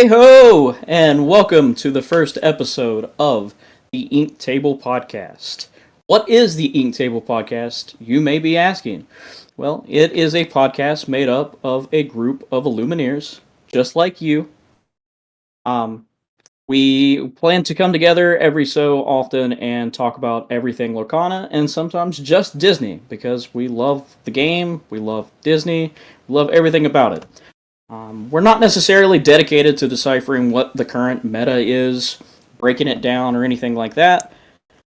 Hey ho, and welcome to the first episode of the Ink Table Podcast. What is the Ink Table Podcast, you may be asking? Well, it is a podcast made up of a group of Illumineers, just like you. Um, we plan to come together every so often and talk about everything Lorcana and sometimes just Disney because we love the game, we love Disney, we love everything about it. We're not necessarily dedicated to deciphering what the current meta is, breaking it down, or anything like that,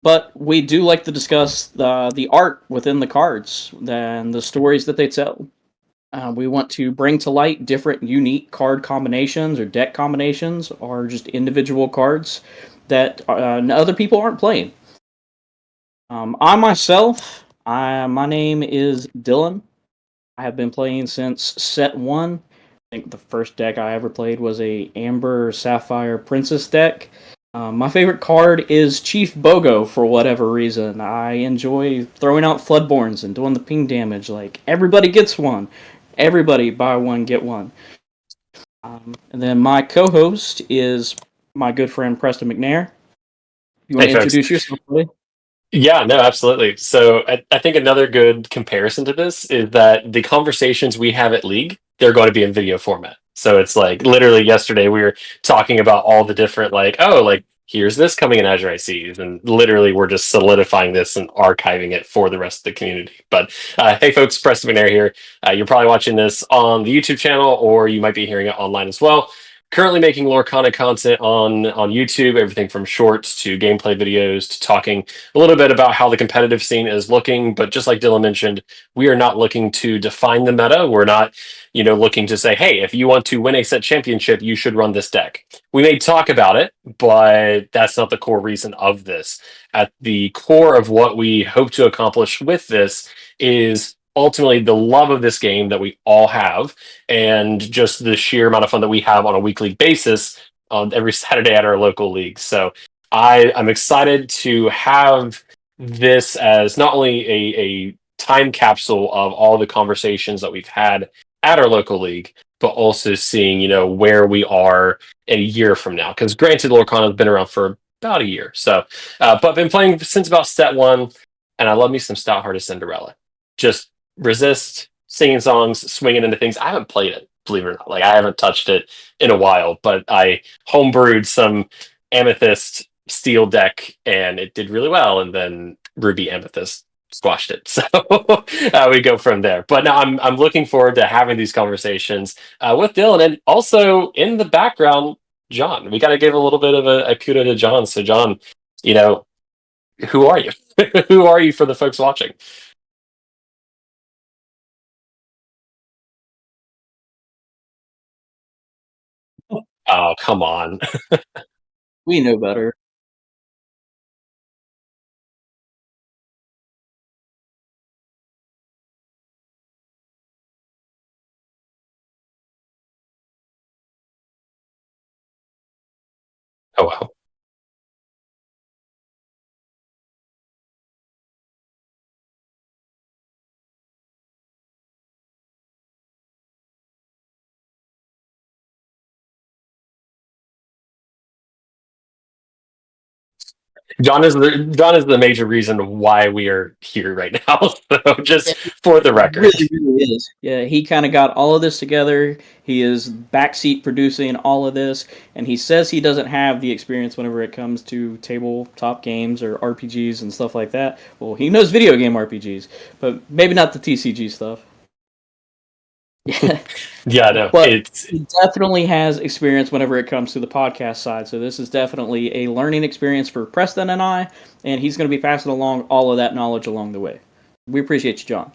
but we do like to discuss the art within the cards and the stories that they tell. We want to bring to light different unique card combinations or deck combinations or just individual cards that other people aren't playing. I myself, my name is Dylan. I have been playing since set one. I think the first deck I ever played was a Amber Sapphire Princess deck. My favorite card is Chief Bogo for whatever reason. I enjoy throwing out Floodborns and doing the ping damage. Like, everybody gets one. Everybody buy one, get one. And then my co-host is my good friend Preston McNair. You want Hey, to folks. introduce yourself, buddy? Yeah, no, absolutely. So I think another good comparison to this is that the conversations we have at League, they're going to be in video format. So it's like literally yesterday we were talking about all the different here's this coming in Azurite Seas, and literally we're just solidifying this and archiving it for the rest of the community. But hey, folks, Preston McNair here. You're probably watching this on the YouTube channel, or you might be hearing it online as well. Currently making Lorcana content on YouTube, everything from shorts to gameplay videos to talking a little bit about how the competitive scene is looking. But just like Dylan mentioned, we are not looking to define the meta. We're not, looking to say, hey, if you want to win a set championship, you should run this deck. We may talk about it, but that's not the core reason of this. At the core of what we hope to accomplish with this is ultimately the love of this game that we all have, and just the sheer amount of fun that we have on a weekly basis on every Saturday at our local league. So I'm excited to have this as not only a time capsule of all the conversations that we've had at our local league, but also seeing, where we are in a year from now. Because granted, Lorcana has been around for about a year. So, but I've been playing since about set one, and I love me some Stout Hearted Cinderella. Just resist, singing songs, swinging into things. I haven't played it, believe it or not. Like, I haven't touched it in a while, but I homebrewed some Amethyst steel deck and it did really well. And then Ruby Amethyst squashed it. So we go from there. But no, I'm looking forward to having these conversations with Dylan, and also in the background, John. We got to give a little bit of a kudo to John. So, John, you know, who are you? Who are you for the folks watching? Oh, come on. We know better. Oh, wow. John is the major reason why we are here right now. So Yeah, just for the record. really, really is. Yeah, he kind of got all of this together. He is backseat producing all of this, and he says he doesn't have the experience whenever it comes to tabletop games or RPGs and stuff like that. Well, he knows video game RPGs, but maybe not the TCG stuff. Yeah, Yeah, no, but it's he definitely has experience whenever it comes to the podcast side. So this is definitely a learning experience for Preston and I, and he's going to be passing along all of that knowledge along the way. We appreciate you, John.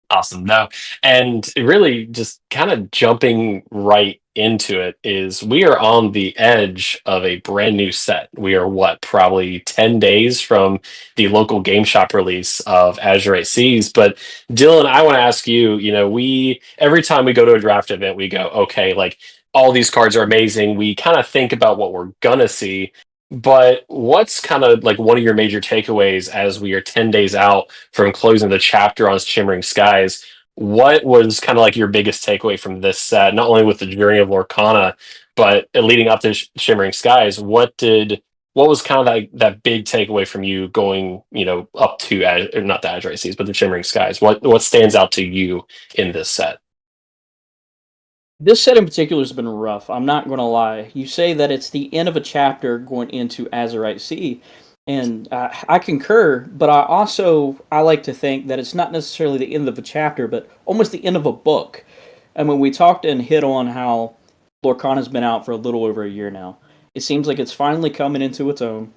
awesome. No, and really just kind of jumping right into it is we are on the edge of a brand new set. We are what, probably 10 days from the local game shop release of Azurite Seas. But Dylan, I want to ask you, we every time we go to a draft event, we go, okay, like all these cards are amazing. We kind of think about what we're gonna see. But what's kind of like one of your major takeaways as we are 10 days out from closing the chapter on Shimmering Skies? what was kind of like your biggest takeaway from this set, not only with the journey of Lorcana, but leading up to Shimmering Skies? What was kind of that big takeaway from you going, up to or not the Azurite Seas, but the Shimmering Skies? What stands out to you in this set? This set in particular has been rough. I'm not going to lie. You say that it's the end of a chapter going into Azurite Sea, and I concur. But I like to think that it's not necessarily the end of a chapter, but almost the end of a book. And when we talked and hit on how Lorcana's been out for a little over a year now, it seems like it's finally coming into its own,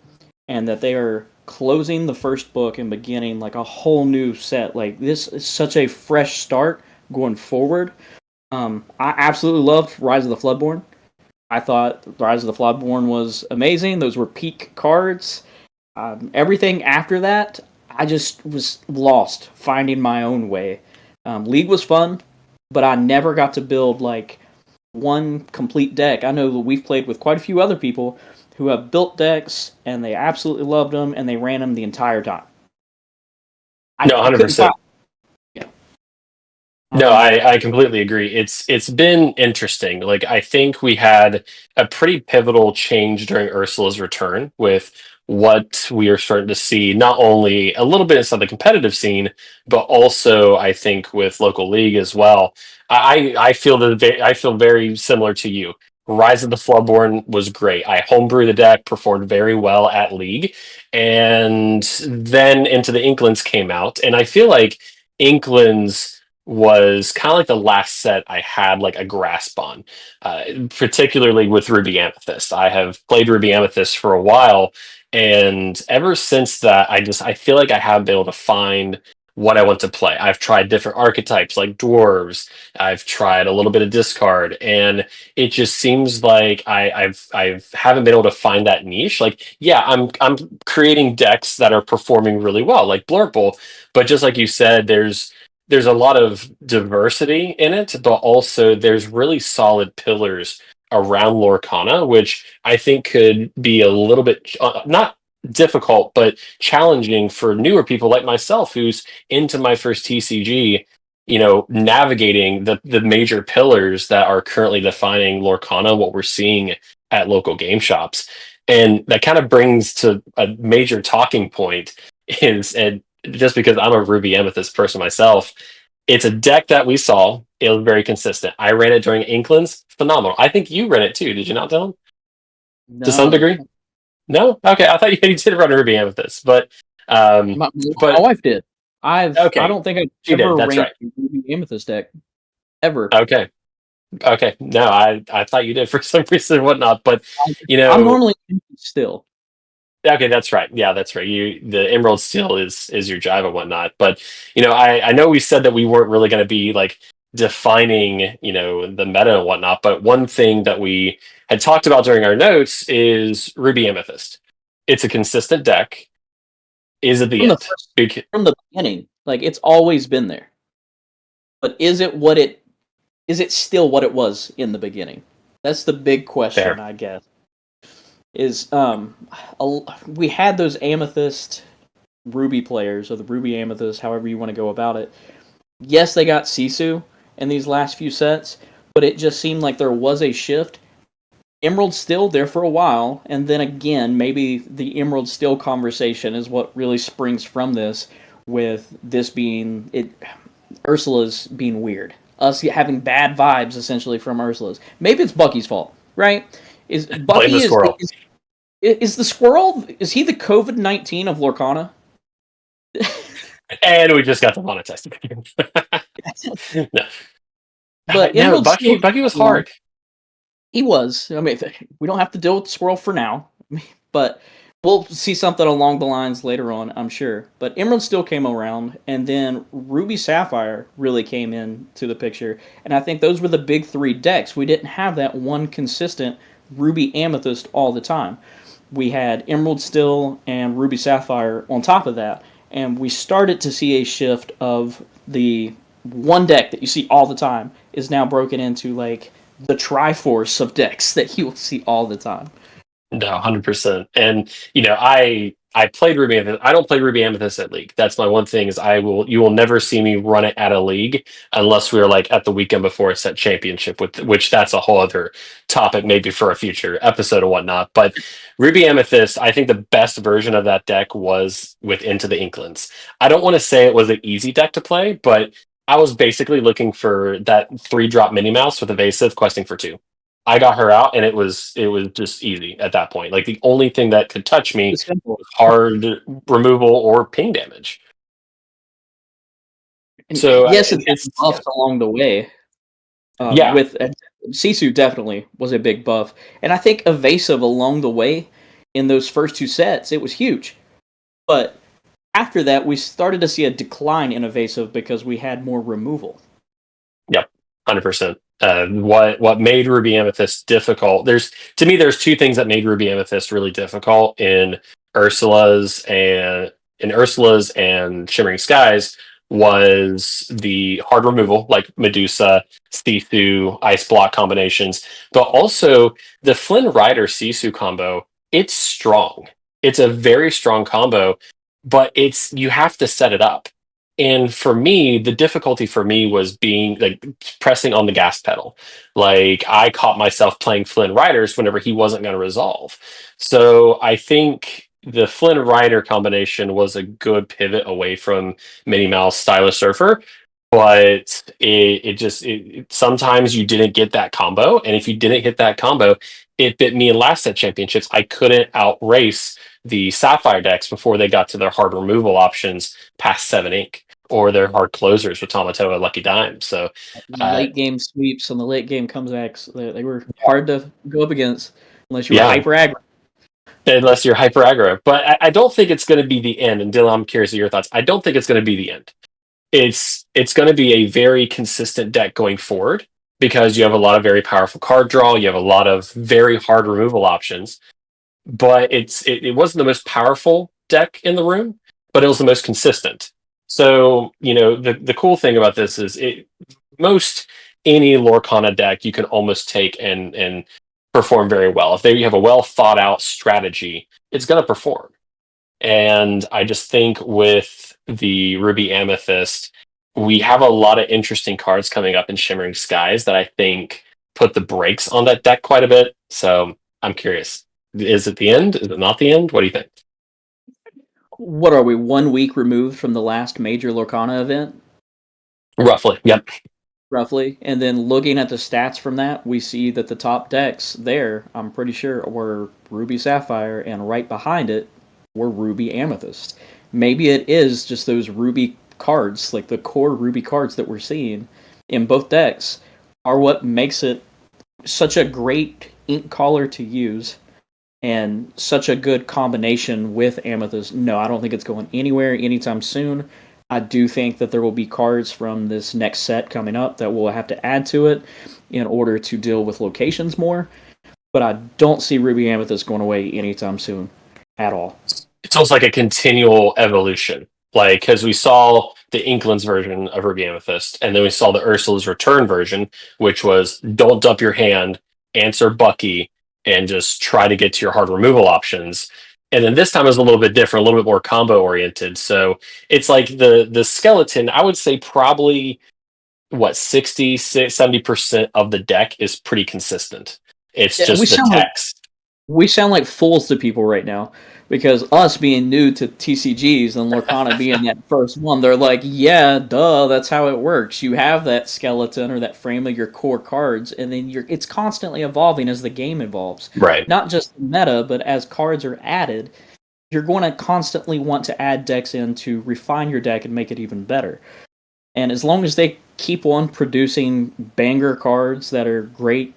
and that they are closing the first book and beginning like a whole new set. Like this is such a fresh start going forward. I absolutely loved Rise of the Floodborn. I thought Rise of the Floodborn was amazing. Those were peak cards. Everything after that, I just was lost, finding my own way. League was fun, but I never got to build like one complete deck. I know that we've played with quite a few other people who have built decks and they absolutely loved them and they ran them the entire time. No, I couldn't 100%. find. Yeah. No, I completely agree. It's been interesting. Like I think we had a pretty pivotal change during Ursula's return with what we are starting to see, not only a little bit inside the competitive scene, but also I think with local league as well. I feel I feel very similar to you. Rise of the Floodborn was great. I homebrew the deck, performed very well at league, and then Into the Inklings came out, and I feel like Inklings was kind of like the last set I had like a grasp on, particularly with Ruby Amethyst. I have played Ruby Amethyst for a while, and ever since that, I feel like I have been able to find what I want to play. I've tried different archetypes like dwarves. I've tried a little bit of discard, and it just seems like I haven't been able to find that niche. Like, yeah, I'm creating decks that are performing really well, like Blurple, but just like you said, there's a lot of diversity in it, but also there's really solid pillars around Lorcana, which I think could be a little bit not difficult, but challenging for newer people like myself, who's into my first TCG. Navigating the major pillars that are currently defining Lorcana, what we're seeing at local game shops, and that kind of brings to a major talking point is and just because I'm a Ruby Amethyst person myself, it's a deck that we saw. It was very consistent. I ran it during Inklings. Phenomenal. I think you ran it too. Did you not, Dylan? To some No, degree? No? Okay. I thought you did run Ruby Amethyst, um, my but wife did. I okay. don't think I've She did. ever That's ran right. a Ruby Amethyst deck ever. Okay. Okay. No, I thought you did for some reason and whatnot, but you I'm know, normally still. okay, that's right. Yeah, that's right. The Emerald Steel is your jive and whatnot. But I know we said that we weren't really going to be like defining the meta and whatnot. But one thing that we had talked about during our notes is Ruby Amethyst. It's a consistent deck. Is it the from the end? first, from the beginning. Like it's always been there. But is it still what it was in the beginning? That's the big question, Fair. I guess. Is we had those Amethyst Ruby players or the Ruby Amethyst, however you want to go about it. Yes, they got Sisu in these last few sets, but it just seemed like there was a shift. Emerald's still there for a while, and then again, maybe the Emerald Still conversation is what really springs from this, with this being it, Ursula's being weird, us having bad vibes essentially from Ursula's. Maybe it's Bucky's fault, right? Is Blame Bucky the squirrel. is the squirrel? Is he the COVID-19 of Lorcana? And we just got the monetized again. No. But No, Emerald Still Bucky was came along. hard. He was. I mean, we don't have to deal with the squirrel for now, but we'll see something along the lines later on, I'm sure. But Emerald still came around, and then Ruby Sapphire really came into the picture, and I think those were the big three decks. We didn't have that one consistent Ruby Amethyst all the time. We had Emerald Still and Ruby Sapphire on top of that, and we started to see a shift of the one deck that you see all the time is now broken into like the Triforce of decks that you will see all the time. No, 100%. And I I played Ruby Amethyst. I don't play Ruby Amethyst at League. That's my one thing is you will never see me run it at a League unless we're like at the weekend before a set championship, with which that's a whole other topic maybe for a future episode or whatnot. But Ruby Amethyst, I think the best version of that deck was with Into the Inklands. I don't want to say it was an easy deck to play, but I was basically looking for that 3-drop Minnie Mouse with evasive questing for 2. I got her out, and it was just easy at that point. Like the only thing that could touch me It's simple. was hard removal or ping damage. And So yes, it's it's buffs along the way. yeah, With Sisu definitely was a big buff, and I think evasive along the way in those first 2 sets it was huge. But after that, we started to see a decline in evasive because we had more removal. yep, 100%. What made Ruby Amethyst difficult? There's 2 things that made Ruby Amethyst really difficult in Ursula's and Shimmering Skies was the hard removal, like Medusa, Sisu, Ice Block combinations, but also the Flynn Rider Sisu combo. It's strong. It's a very strong combo, but you have to set it up. And for me, the difficulty for me was being like pressing on the gas pedal. Like I caught myself playing Flynn Riders whenever he wasn't going to resolve. So I think the Flynn Rider combination was a good pivot away from Minnie Mouse Stylish Surfer. But sometimes you didn't get that combo. And if you didn't hit that combo, it bit me in last set championships. I couldn't outrace the Sapphire decks before they got to their hard removal options past 7 ink or their hard closers with Tamatoa Lucky Dime. So uh, Late game sweeps and the late game comebacks, they were hard to go up against unless you were yeah, hyper aggro. unless you're hyper aggro. But I don't think it's going to be the end. And Dylan, I'm curious of your thoughts. I don't think it's going to be the end. It's going to be a very consistent deck going forward because you have a lot of very powerful card draw. You have a lot of very hard removal options. But it wasn't the most powerful deck in the room, but it was the most consistent. So the cool thing about this is most any Lorcana deck you can almost take and perform very well. If you have a well thought out strategy, it's going to perform. And I just think with the Ruby Amethyst, we have a lot of interesting cards coming up in Shimmering Skies that I think put the brakes on that deck quite a bit. So I'm curious. Is it the end? Is it not the end? What do you think? What are we, 1 week removed from the last major Lorcana event? Roughly. Yep. Roughly. And then looking at the stats from that, we see that the top decks there, I'm pretty sure, were Ruby Sapphire, and right behind it were Ruby Amethyst. Maybe it is just those Ruby cards, like the core Ruby cards that we're seeing in both decks, are what makes it such a great ink collar to use and such a good combination with Amethyst. No, I don't think it's going anywhere anytime soon. I do think that there will be cards from this next set coming up that we'll have to add to it in order to deal with locations more. But I don't see Ruby Amethyst going away anytime soon at all. It's almost like a continual evolution. Like, because we saw the Inklands version of Ruby Amethyst, and then we saw the Ursula's Return version, which was don't dump your hand, answer Bucky, and just try to get to your hard removal options. And then this time is a little bit different, a little bit more combo oriented. So it's like the skeleton, I would say probably what 60-70% of the deck is pretty consistent. It's Yeah, just the text. we sound like fools to people right now because us being new to TCGs and Lorcana being that first one, they're like, yeah, duh, that's how it works. You have that skeleton or that frame of your core cards, and then it's constantly evolving as the game evolves. Right. Not just the meta, but as cards are added, you're going to constantly want to add decks in to refine your deck and make it even better. And as long as they keep on producing banger cards that are great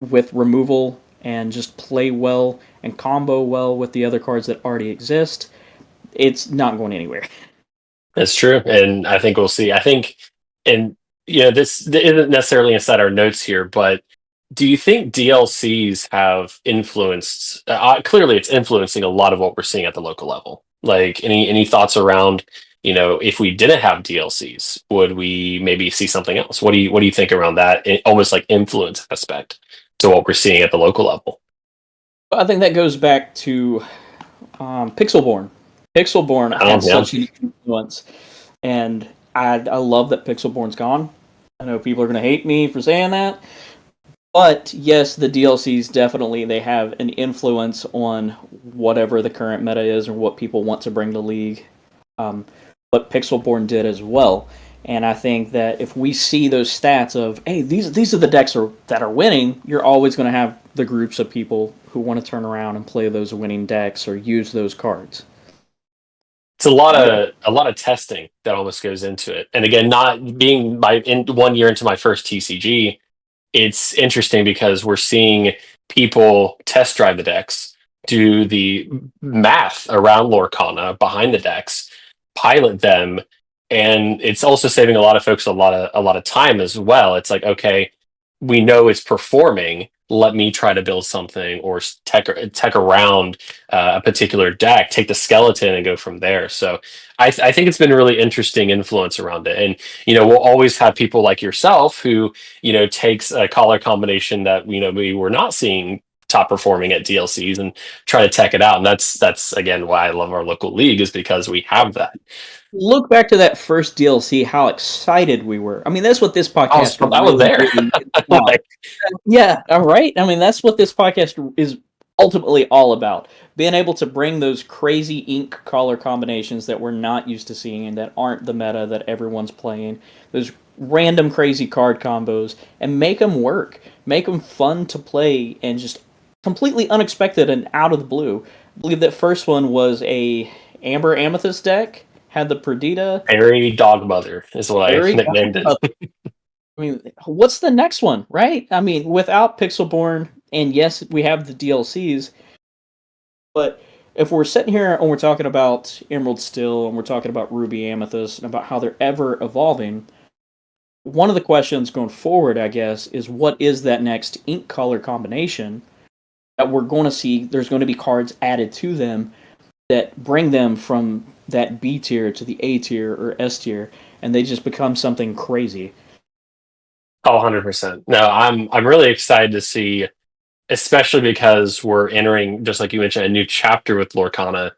with removal and just play well and combo well with the other cards that already exist, it's not going anywhere. That's true. And I think we'll see. I think, and this isn't necessarily inside our notes here, but do you think DLCs have influenced, clearly it's influencing a lot of what we're seeing at the local level? Like any thoughts around, if we didn't have DLCs, would we maybe see something else? What do you think around that? Almost like influence aspect to what we're seeing at the local level. I think that goes back to Pixelborn. Pixelborn Oh had yeah. such an influence, and I love that Pixelborn's gone. I know people are going to hate me for saying that, but yes, the DLCs definitely they have an influence on whatever the current meta is or what people want to bring to League. Um, but Pixelborn did as well, and I think that if we see those stats of hey these are the decks that are winning, you're always going to have the groups of people who want to turn around and play those winning decks or use those cards. It's a lot of testing that almost goes into it. And again, not being my in 1 year into my first TCG, it's interesting because we're seeing people test drive the decks, do the math around Lorcana behind the decks, pilot them, and it's also saving a lot of folks a lot of time as well. It's like, okay, we know it's performing. Let me try to build something or tech around a particular deck, take the skeleton and go from there. So I think it's been a really interesting influence around it. And, we'll always have people like yourself who, takes a color combination that, we were not seeing top performing at DLCs and try to tech it out. And that's again why I love our local league is because we have that. Look back to that first DLC, how excited we were. I mean, that's what this podcast I was really, there. really is about. Like, Yeah, all right. I mean, that's what this podcast is ultimately all about. Being able to bring those crazy ink color combinations that we're not used to seeing and that aren't the meta that everyone's playing, those random crazy card combos, and make them work. Make them fun to play and just completely unexpected and out of the blue. I believe that first one was a Amber Amethyst deck, had the Perdita. Fairy Dog Mother is what I Very nicknamed it. I mean, what's the next one, right? I mean, without Pixelborn, and yes, we have the DLCs, but if we're sitting here and we're talking about Emerald Steel and we're talking about Ruby Amethyst and about how they're ever evolving, one of the questions going forward, I guess, is what is that next ink color combination that we're going to see? There's going to be cards added to them that bring them from that B tier to the A tier or S tier, and they just become something crazy. Oh, 100%. No, I'm really excited to see, especially because we're entering, just like you mentioned, a new chapter with Lorcana.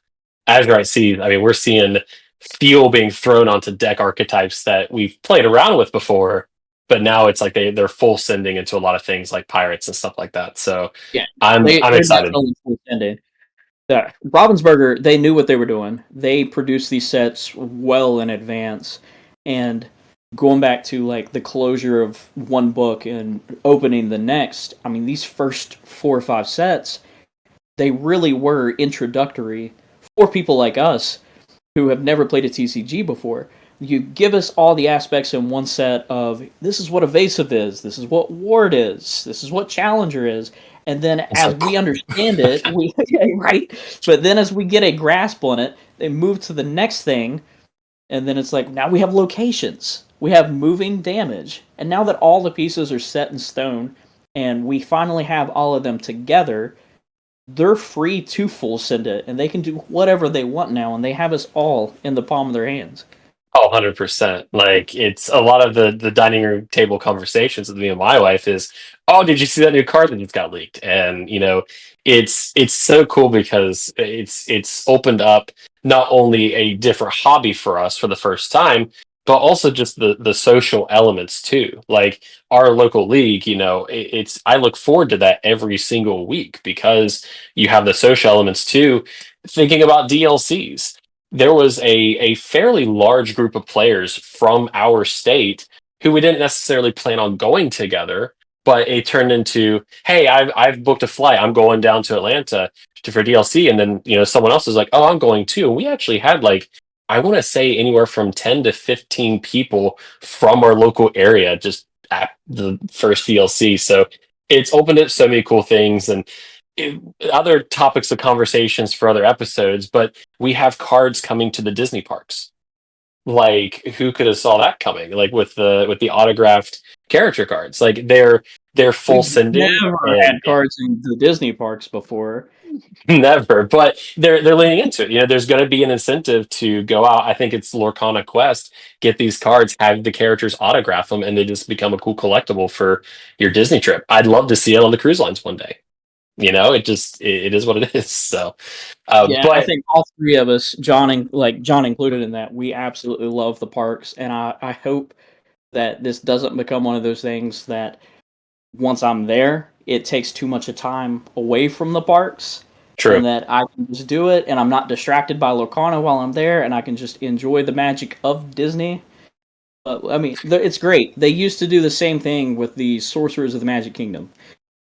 Azurite Sea, I mean, we're seeing fuel being thrown onto deck archetypes that we've played around with before, but now it's like they're full sending into a lot of things like pirates and stuff like that. So Yeah, I'm they're excited. definitely intended. Yeah, Ravensburger, they knew what they were doing. They produced these sets well in advance, and going back to like the closure of one book and opening the next. I mean, these first 4 or 5 sets, they really were introductory for people like us who have never played a TCG before. You give us all the aspects in one set of this is what evasive is, this is what ward is, this is what challenger is, and then It's as like, we understand it, we yeah, right. But then as we get a grasp on it, they move to the next thing, and then it's like now we have locations, we have moving damage, and now that all the pieces are set in stone, and we finally have all of them together, they're free to full send it, and they can do whatever they want now, and they have us all in the palm of their hands. oh, 100%. Like it's a lot of the dining room table conversations with me and my wife is, oh, did you see that new card that just got leaked? And it's so cool because it's opened up not only a different hobby for us for the first time, but also just the social elements too. Like our local league, it's I look forward to that every single week because you have the social elements too. Thinking about DLCs, there was a fairly large group of players from our state who we didn't necessarily plan on going together, but it turned into, hey, I've booked a flight. I'm going down to Atlanta for DLC, and then someone else is like, oh, I'm going too. And we actually had like I want to say anywhere from 10 to 15 people from our local area just at the first DLC. So it's opened up so many cool things and other topics of conversations for other episodes, but we have cards coming to the Disney parks. Like who could have saw that coming? Like with the autographed character cards. Like they're full We've sending never and had cards in the Disney parks before. never, but they're leaning into it. There's going to be an incentive to go out. I think it's Lorcana Quest. Get these cards, have the characters autograph them, and they just become a cool collectible for your Disney trip. I'd love to see it on the cruise lines one day. it is what it is. So, Yeah, I but think all three of us, John included in that, we absolutely love the parks, and I hope that this doesn't become one of those things that once I'm there, it takes too much of time away from the parks, true. and that I can just do it, and I'm not distracted by Lorcana while I'm there, and I can just enjoy the magic of Disney. I mean, it's great. They used to do the same thing with the Sorcerers of the Magic Kingdom,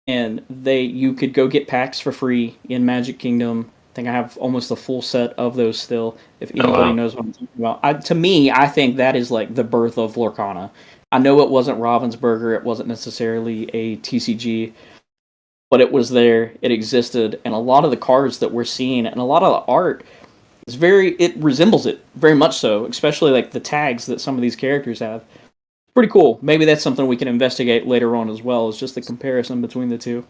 and you could go get packs for free in Magic Kingdom. I think I have almost a full set of those still. If Oh anybody wow. knows what I'm talking about, to me, I think that is like the birth of Lorcana. I know it wasn't Ravensburger, it wasn't necessarily a TCG, but it was there, it existed, and a lot of the cards that we're seeing and a lot of the art it resembles it very much so, especially like the tags that some of these characters have. Pretty cool. Maybe that's something we can investigate later on as well, is just the comparison between the two.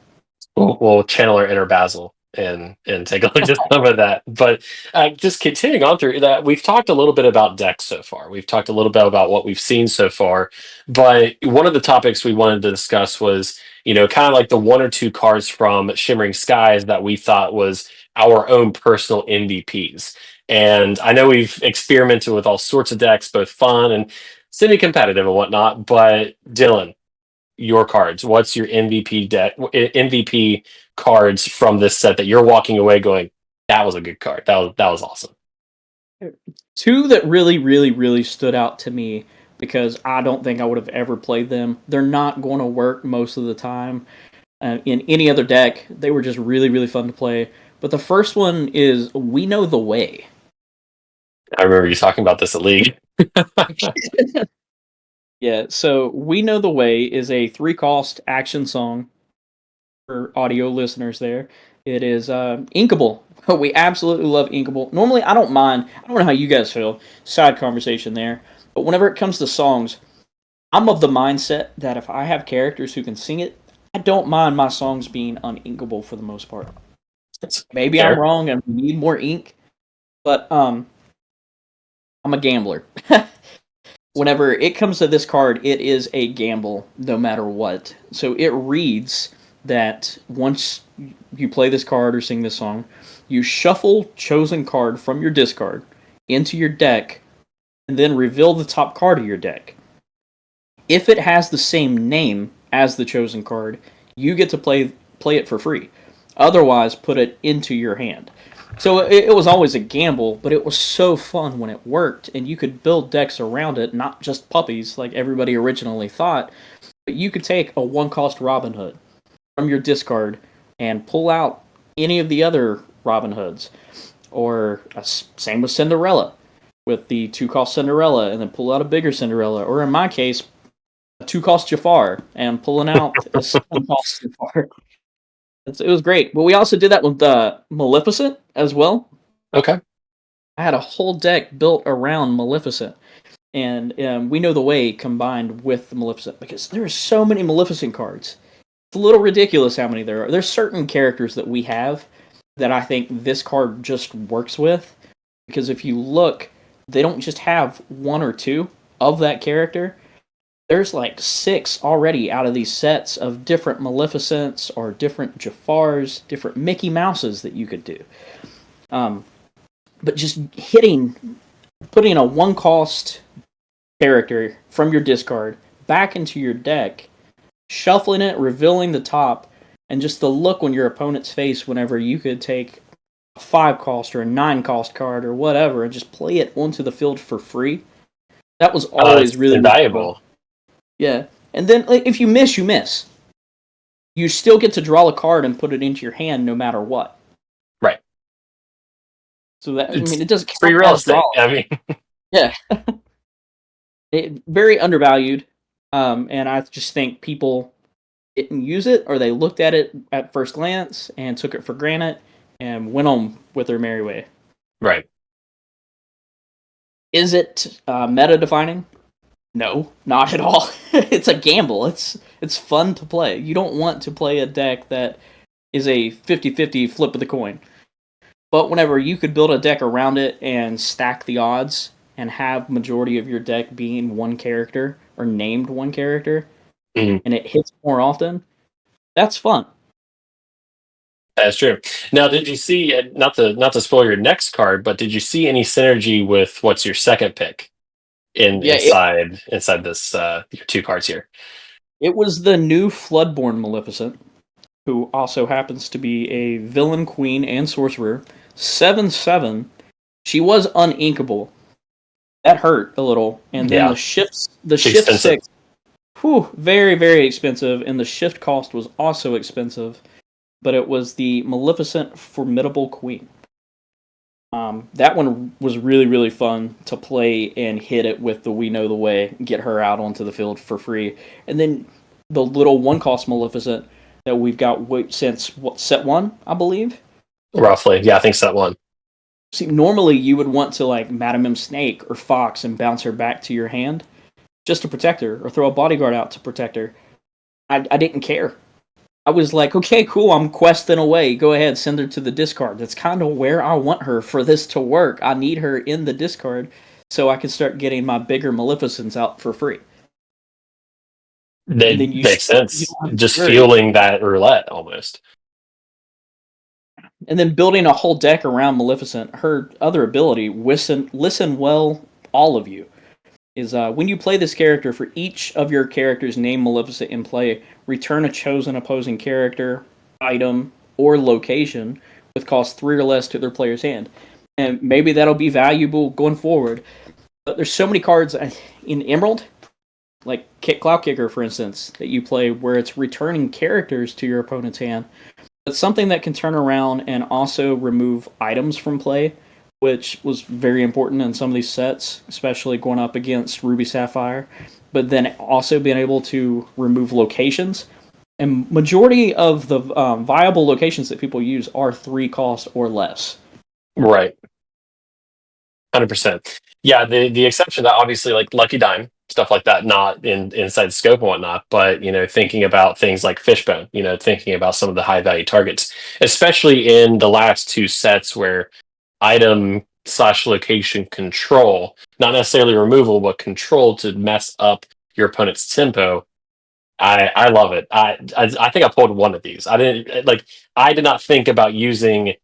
We'll channel our inner Basil and take a look at some of that. But just continuing on through that, we've talked a little bit about decks so far. We've talked a little bit about what we've seen so far. But one of the topics we wanted to discuss was, kind of like the one or two cards from Shimmering Skies that we thought was our own personal MVPs. And I know we've experimented with all sorts of decks, both fun and semi-competitive and whatnot. But Dylan, your cards. What's your MVP deck? MVP cards from this set that you're walking away going, that was a good card. That was awesome. Two that really, really, really stood out to me because I don't think I would have ever played them. They're not going to work most of the time in any other deck. They were just really, really fun to play. But the first one is We Know the Way. I remember you talking about this at League. Yeah, so We Know the Way is a 3-cost action song for audio listeners there. It is inkable. We absolutely love inkable. Normally, I don't mind. I don't know how you guys feel. Side conversation there. But whenever it comes to songs, I'm of the mindset that if I have characters who can sing it, I don't mind my songs being uninkable for the most part. That's Maybe I'm fair. wrong and we need more ink, but I'm a gambler. Whenever it comes to this card, it is a gamble no matter what. So it reads that once you play this card or sing this song, you shuffle chosen card from your discard into your deck and then reveal the top card of your deck. If it has the same name as the chosen card, you get to play it for free. Otherwise, put it into your hand. So it was always a gamble, but it was so fun when it worked, and you could build decks around it, not just puppies like everybody originally thought, but you could take a one-cost Robin Hood from your discard and pull out any of the other Robin Hoods, or same with Cinderella, with the 2-cost Cinderella, and then pull out a bigger Cinderella, or in my case, a 2-cost Jafar, and pulling out a 7-cost Jafar. It was great. But we also did that with Maleficent as well. Okay. I had a whole deck built around Maleficent, and We Know the Way combined with the Maleficent because there are so many Maleficent cards. It's a little ridiculous how many there are. There's certain characters that we have that I think this card just works with because if you look, they don't just have one or two of that character. There's like 6 already out of these sets of different Maleficents or different Jafars, different Mickey Mouses that you could do. Um, but just putting a 1-cost character from your discard back into your deck, shuffling it, revealing the top, and just the look on your opponent's face whenever you could take a 5-cost or a 9-cost card or whatever and just play it onto the field for free. That was always It's really, really fun. invaluable. Yeah. And then like, if you miss, you miss. You still get to draw a card and put it into your hand no matter what. Right. So that, I mean, It's it doesn't free count real as estate. draw. I mean, Yeah. Very undervalued. And I just think people didn't use it or they looked at it at first glance and took it for granted and went on with their merry way. right. Is it meta defining? No, not at all. It's a gamble. It's fun to play. You don't want to play a deck that is a 50-50 flip of the coin. But whenever you could build a deck around it and stack the odds and have majority of your deck being one character or named one character Mhm. and it hits more often, that's fun. That's true. Now, did you see not to spoil your next card, but did you see any synergy with what's your second pick Yeah, it, inside this your two cards here? it was the new Floodborn Maleficent, who also happens to be a villain queen and sorcerer. 7/7. She was uninkable. That hurt a little. And then Yeah, the shift expensive. 6, whew, very, very expensive. And the shift cost was also expensive. But it was the Maleficent Formidable Queen. That one was really, really fun to play and hit it with the We Know the Way, get her out onto the field for free. And then the little one cost Maleficent that we've got since set one, I believe. Roughly. Yeah, I think so. That one. See, normally you would want to like Madam M Snake or Fox and bounce her back to your hand just to protect her, or throw a bodyguard out to protect her. I didn't care. I was like, okay, cool, I'm questing away. Go ahead, send her to the discard. That's kind of where I want her for this to work. I need her in the discard so I can start getting my bigger Maleficents out for free. And then That makes you sense. don't have to Just worry. fueling that roulette almost. And then building a whole deck around Maleficent. Her other ability, listen well, all of you, is when you play this character, for each of your characters named Maleficent in play, return a chosen opposing character, item, or location with cost 3 or less to their player's hand. And maybe that'll be valuable going forward. But there's so many cards in Emerald, like Cloud Kicker, for instance, that you play where it's returning characters to your opponent's hand. It's something that can turn around and also remove items from play, which was very important in some of these sets, especially going up against Ruby Sapphire. But then also being able to remove locations. And majority of the viable locations that people use are 3 cost or less. Right. 100%. Yeah, the exception that obviously like Lucky Dime, stuff like that, not inside the scope and whatnot, but thinking about things like Fishbone, thinking about some of the high value targets, especially in the last two sets where item slash location control, not necessarily removal, but control to mess up your opponent's tempo. I love it. I think I pulled one of these. I did not think about using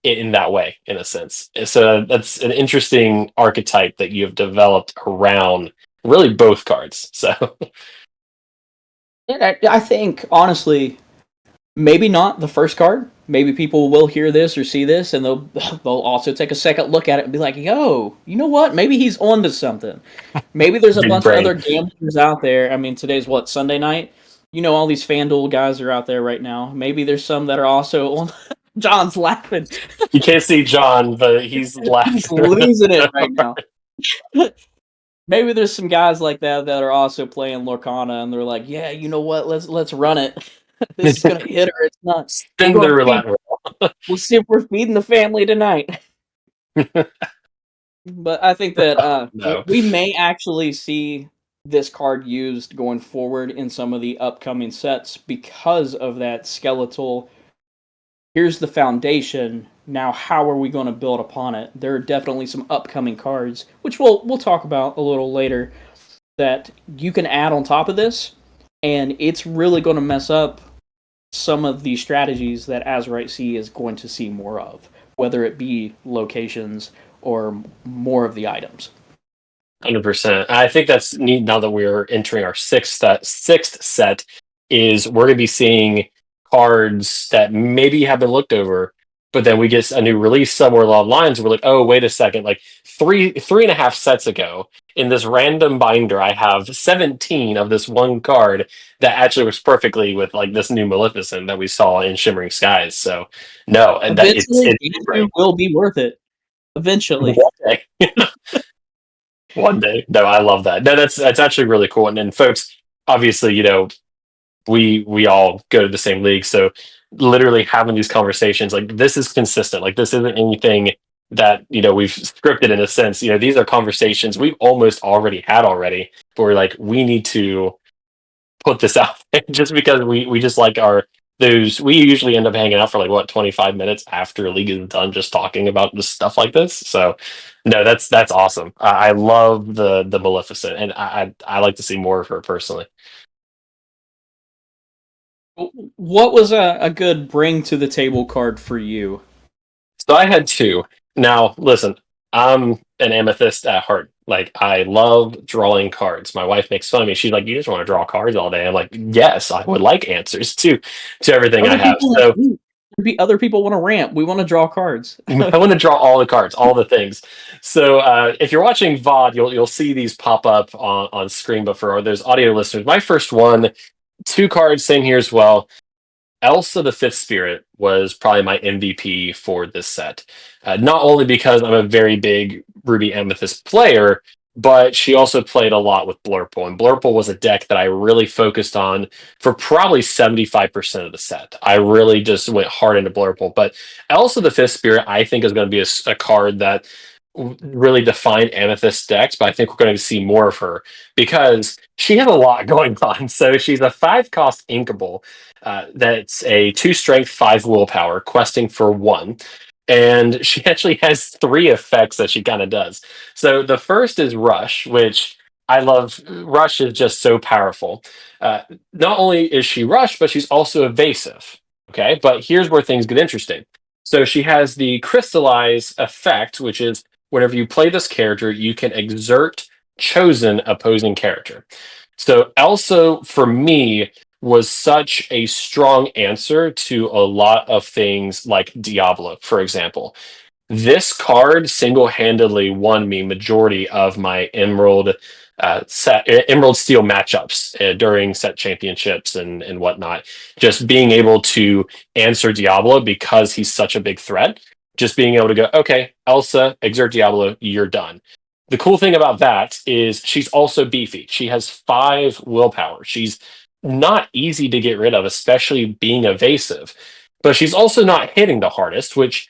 in that way, in a sense. So that's an interesting archetype that you have developed around really both cards. So I think, honestly, maybe not the first card. Maybe people will hear this or see this, and they'll also take a second look at it and be like, "Yo, you know what? Maybe he's on to something." Maybe there's a big bunch of brain. other gamblers out there. I mean, today's what, Sunday night? All these FanDuel guys are out there right now. Maybe there's some that are also on. John's laughing. You can't see John, but he's He's laughing. losing it right now. Maybe there's some guys like that are also playing Lorcana, and they're like, "Yeah, you know what? Let's run it. This is gonna hit her. It's not. We're Spin the gonna feed. roulette wheel. We'll see if we're feeding the family tonight." But I think that No. we may actually see this card used going forward in some of the upcoming sets because of that skeletal. Here's the foundation. Now, how are we going to build upon it? There are definitely some upcoming cards, which we'll talk about a little later, that you can add on top of this, and it's really going to mess up some of the strategies that Azurite Sea is going to see more of, whether it be locations or more of the items. 100%. I think that's neat now that we're entering our sixth set. Is we're going to be seeing cards that maybe have been looked over, but then we get a new release somewhere along the lines. We're like, oh, wait a second! Like three and a half sets ago, in this random binder, I have 17 of this one card that actually works perfectly with like this new Maleficent that we saw in Shimmering Skies. So no, and that Eventually, it's these two great. will be worth it. Eventually. One day. One day. No, I love that. No, that's actually really cool. And then folks, obviously, we all go to the same league. So literally having these conversations, like this is consistent. Like this isn't anything that, we've scripted in a sense. These are conversations we've almost already had already, but we're like, we need to put this out there just because we just like we usually end up hanging out for like what 25 minutes after a league is done just talking about just stuff like this. So no, that's awesome. I love the Maleficent, and I like to see more of her personally. What was a good bring to the table card for you? So I had two. Now, listen, I'm an amethyst at heart. Like, I love drawing cards. My wife makes fun of me. She's like, "You just want to draw cards all day." I'm like, "Yes, I would like answers to everything I Other have." people So other people want to rant. We want to draw cards. I want to draw all the cards, all the things. So if you're watching VOD, you'll see these pop up on screen. But for those audio listeners, my first one, two cards, same here as well. Elsa the Fifth Spirit was probably my MVP for this set. Not only because I'm a very big Ruby Amethyst player, but she also played a lot with Blurple. And Blurple was a deck that I really focused on for probably 75% of the set. I really just went hard into Blurple. But Elsa the Fifth Spirit, I think, is going to be a card that really defined Amethyst decks, but I think we're going to see more of her because she has a lot going on. So she's a 5-cost inkable that's a 2 strength, 5 willpower, questing for 1. And she actually has 3 effects that she kind of does. So the first is Rush, which I love. Rush is just so powerful. Uh, Not only is she Rush, but she's also evasive. Okay, but here's where things get interesting. So she has the Crystallize effect, which is whenever you play this character, you can exert chosen opposing character. So Elsa, for me, was such a strong answer to a lot of things like Diablo, for example. This card single-handedly won me majority of my Emerald Steel matchups during set championships and whatnot. Just being able to answer Diablo because he's such a big threat. Just being able to go, okay, Elsa, exert Diablo, you're done. The cool thing about that is she's also beefy. She has 5 willpower. She's not easy to get rid of, especially being evasive. But she's also not hitting the hardest, which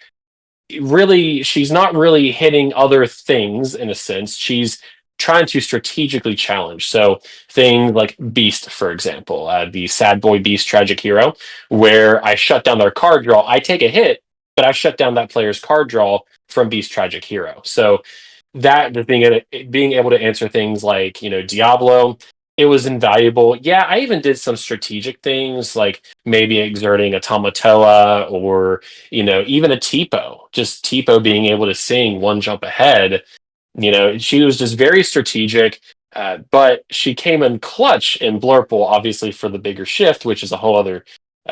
really she's not really hitting other things in a sense. She's trying to strategically challenge. So things like Beast, for example, the Sad Boy Beast Tragic Hero, where I shut down their card draw. I take a hit, but I shut down that player's card draw from Beast Tragic Hero. So that the being able to answer things like Diablo, it was invaluable. Yeah, I even did some strategic things like maybe exerting a Tamatoa or even a Tipo. Just Tipo being able to sing one jump ahead. She was just very strategic. But she came in clutch in Blurple, obviously for the bigger shift, which is a whole other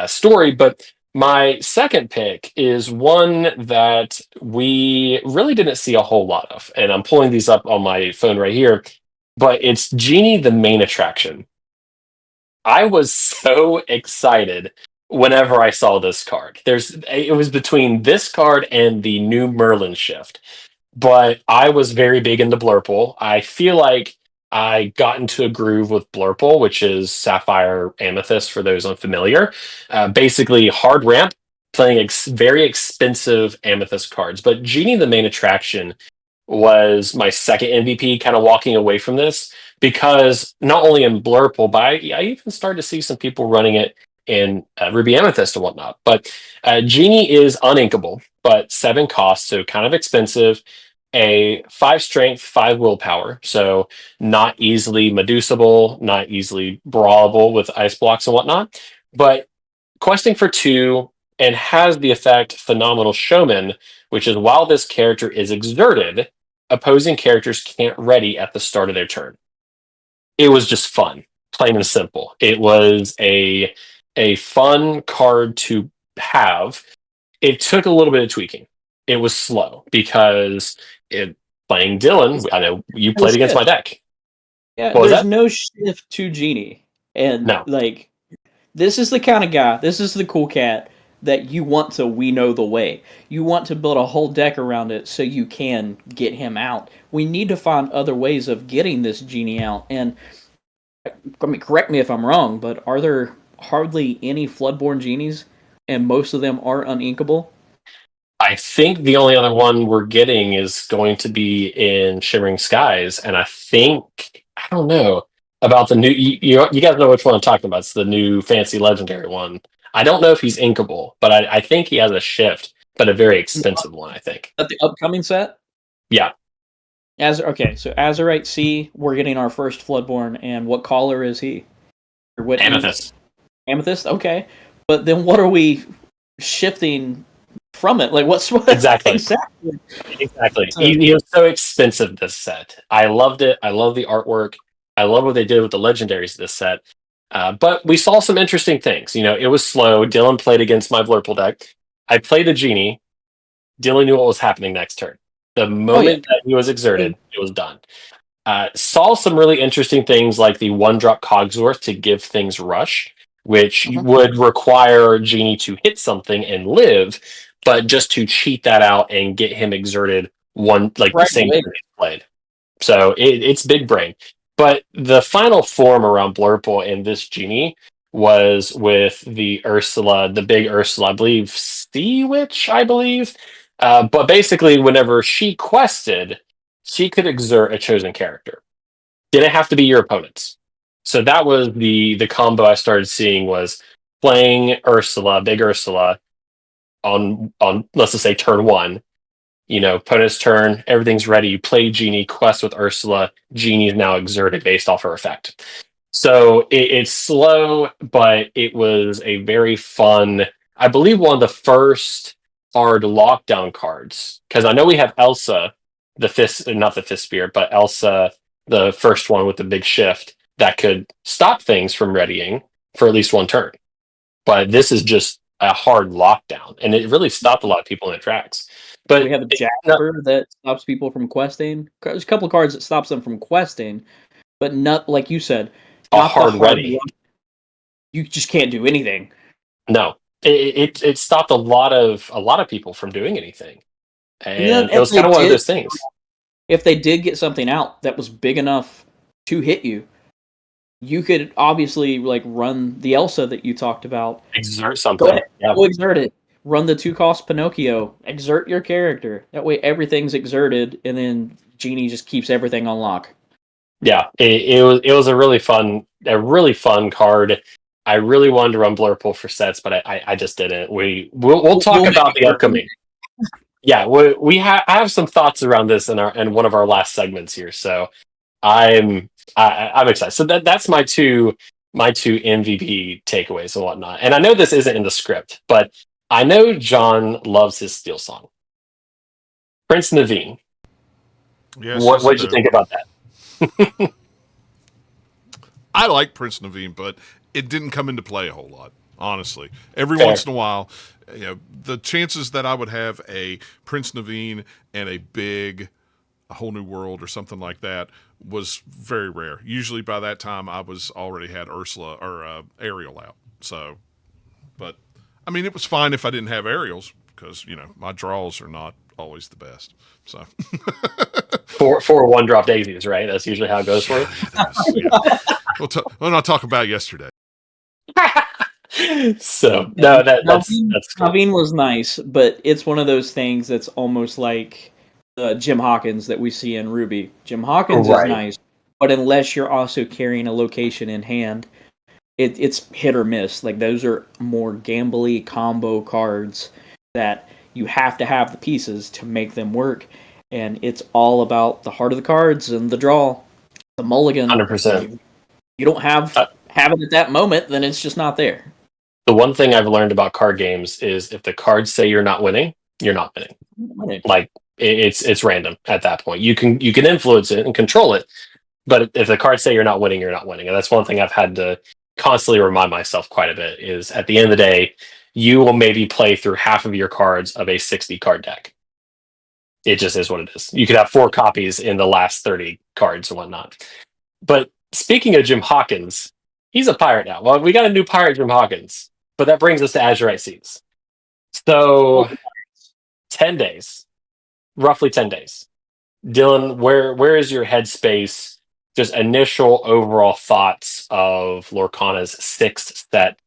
story. But my second pick is one that we really didn't see a whole lot of, and I'm pulling these up on my phone right here. But it's Genie, the main attraction. I was so excited whenever I saw this card. It was between this card and the new Merlin shift, but I was very big into Blurple. I feel like I got into a groove with Blurple, which is Sapphire Amethyst for those unfamiliar. Basically, hard ramp, playing very expensive Amethyst cards. But Genie, the main attraction, was my second MVP, kind of walking away from this because not only in Blurple, but I even started to see some people running it in Ruby Amethyst and whatnot. But Genie is uninkable, but 7 costs, so kind of expensive. A 5 strength, 5 willpower, so not easily Medusable, not easily brawlable with ice blocks and whatnot, but questing for 2 and has the effect Phenomenal Showman, which is while this character is exerted, opposing characters can't ready at the start of their turn. It was just fun, plain and simple. It was a fun card to have. It took a little bit of tweaking. It was slow because playing Dylan, I know you No played against my shift. deck. Yeah, What was there's that? no shift to Genie, and No. like this is the kind of guy. This is the cool cat that you want to we know the way. You want to build a whole deck around it so you can get him out. We need to find other ways of getting this Genie out. And I mean, correct me if I'm wrong, but are there hardly any Floodborn Genies, and most of them are uninkable? I think the only other one we're getting is going to be in Shimmering Skies, and I don't know about the new. You guys know which one I'm talking about. It's the new fancy legendary one. I don't know if he's inkable, but I think he has a shift, but a very expensive one. I think. At the upcoming set? Yeah, So Azurite Sea, we're getting our first Floodborn, and what color is he? Or what ink? Amethyst. Amethyst, okay. But then what are we shifting from it? Like, what's what Exactly. exactly? Exactly. So, He was so expensive, this set. I loved it. I love the artwork. I love what they did with the legendaries of this set. But we saw some interesting things. It was slow. Dylan played against my Blurple deck. I played a genie. Dylan knew what was happening next turn. The oh yeah, moment that he was exerted, it was done. Saw some really interesting things like the 1-drop Cogsworth to give things rush, which uh-huh. would require Genie to hit something and live, but just to cheat that out and get him exerted the Right same away. turn he played. So it's big brain. But the final form around Blurple and this Genie was with the Ursula, the big Ursula, I believe, Sea Witch, I believe. But basically, whenever she quested, she could exert a chosen character. Didn't have to be your opponent's. So that was the combo I started seeing was playing Ursula, big Ursula, on let's just say turn one. Opponent's turn, everything's ready. You play Genie, quest with Ursula. Genie is now exerted based off her effect. So it's slow, but it was a very fun. I believe one of the first hard lockdown cards because I know we have Elsa, the fifth, not the fifth spirit, but Elsa, the first one with the big shift that could stop things from readying for at least one turn. But this is just a hard lockdown, and it really stopped a lot of people in their tracks. We But have a it's not Jasper that stops people from questing. There's a couple of cards that stops them from questing, but not like you said, a not the hard hard ready. one. You just can't do anything. No, it stopped a lot of people from doing anything, And then and it was kind of one of those things. if they did get something out that was big enough to hit you, you could obviously like run the Elsa that you talked about. Exert Go ahead, something. Yeah, go exert it. Run the 2-cost Pinocchio. Exert your character. That way everything's exerted, and then Genie just keeps everything on lock. yeah. It was a really fun card. I really wanted to run Blurple for sets, but I just didn't. We'll talk We'll make about it the work. upcoming. Yeah, I have some thoughts around this in one of our last segments here. So I'm excited. So that's my two MVP takeaways and whatnot. And I know this isn't in the script, but I know John loves his Steel Song. Prince Naveen. Yes, What yes, I did you do. think about that? I like Prince Naveen, but it didn't come into play a whole lot, honestly. Every once Fair. in a while, the chances that I would have a Prince Naveen and a whole new world or something like that was very rare. Usually by that time, I was already had Ursula or Ariel out. So, but I mean, it was fine if I didn't have Ariels because my draws are not always the best. So, Four 1-drop daisies, right? That's usually how it goes for yeah. We'll not talk about yesterday. you. So And no, that's cool. Naveen was nice, but it's one of those things that's almost like Jim Hawkins that we see in Ruby. Jim Hawkins is Right. nice, but unless you're also carrying a location in hand, it's hit or miss. Like those are more gambly combo cards that you have to have the pieces to make them work, and it's all about the heart of the cards and the draw, the mulligan. 100%. You don't have it at that moment, then it's just not there. The one thing I've learned about card games is if the cards say you're not winning, you're not winning. Right. Like it's random at that point. You can influence it and control it, but if the cards say you're not winning, and that's one thing I've had to constantly remind myself quite a bit. Is at the end of the day, you will maybe play through half of your cards of a 60 card deck. It just is what it is. You could have 4 copies in the last 30 cards and whatnot. But speaking of Jim Hawkins, he's a pirate now. Well, we got a new pirate, Jim Hawkins, but that brings us to Azurite Seas. So 10 days, roughly 10 days. Dylan, where is your headspace? Just initial overall thoughts of Lorcana's sixth set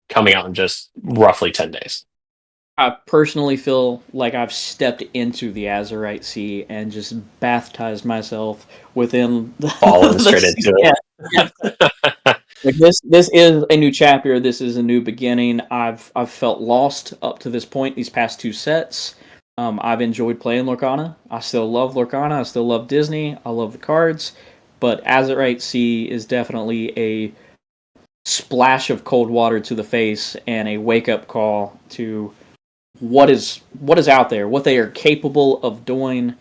coming out in just roughly 10 days. I personally feel like I've stepped into the Azurite Sea and just baptized myself within Falling straight into yeah, yeah. it. Like this is a new chapter. This is a new beginning. I've felt lost up to this point. These past 2 sets, I've enjoyed playing Lorcana. I still love Lorcana. I still love Disney. I love the cards, but Azurite Sea is definitely a splash of cold water to the face and a wake up call to what is out there, what they are capable of doing,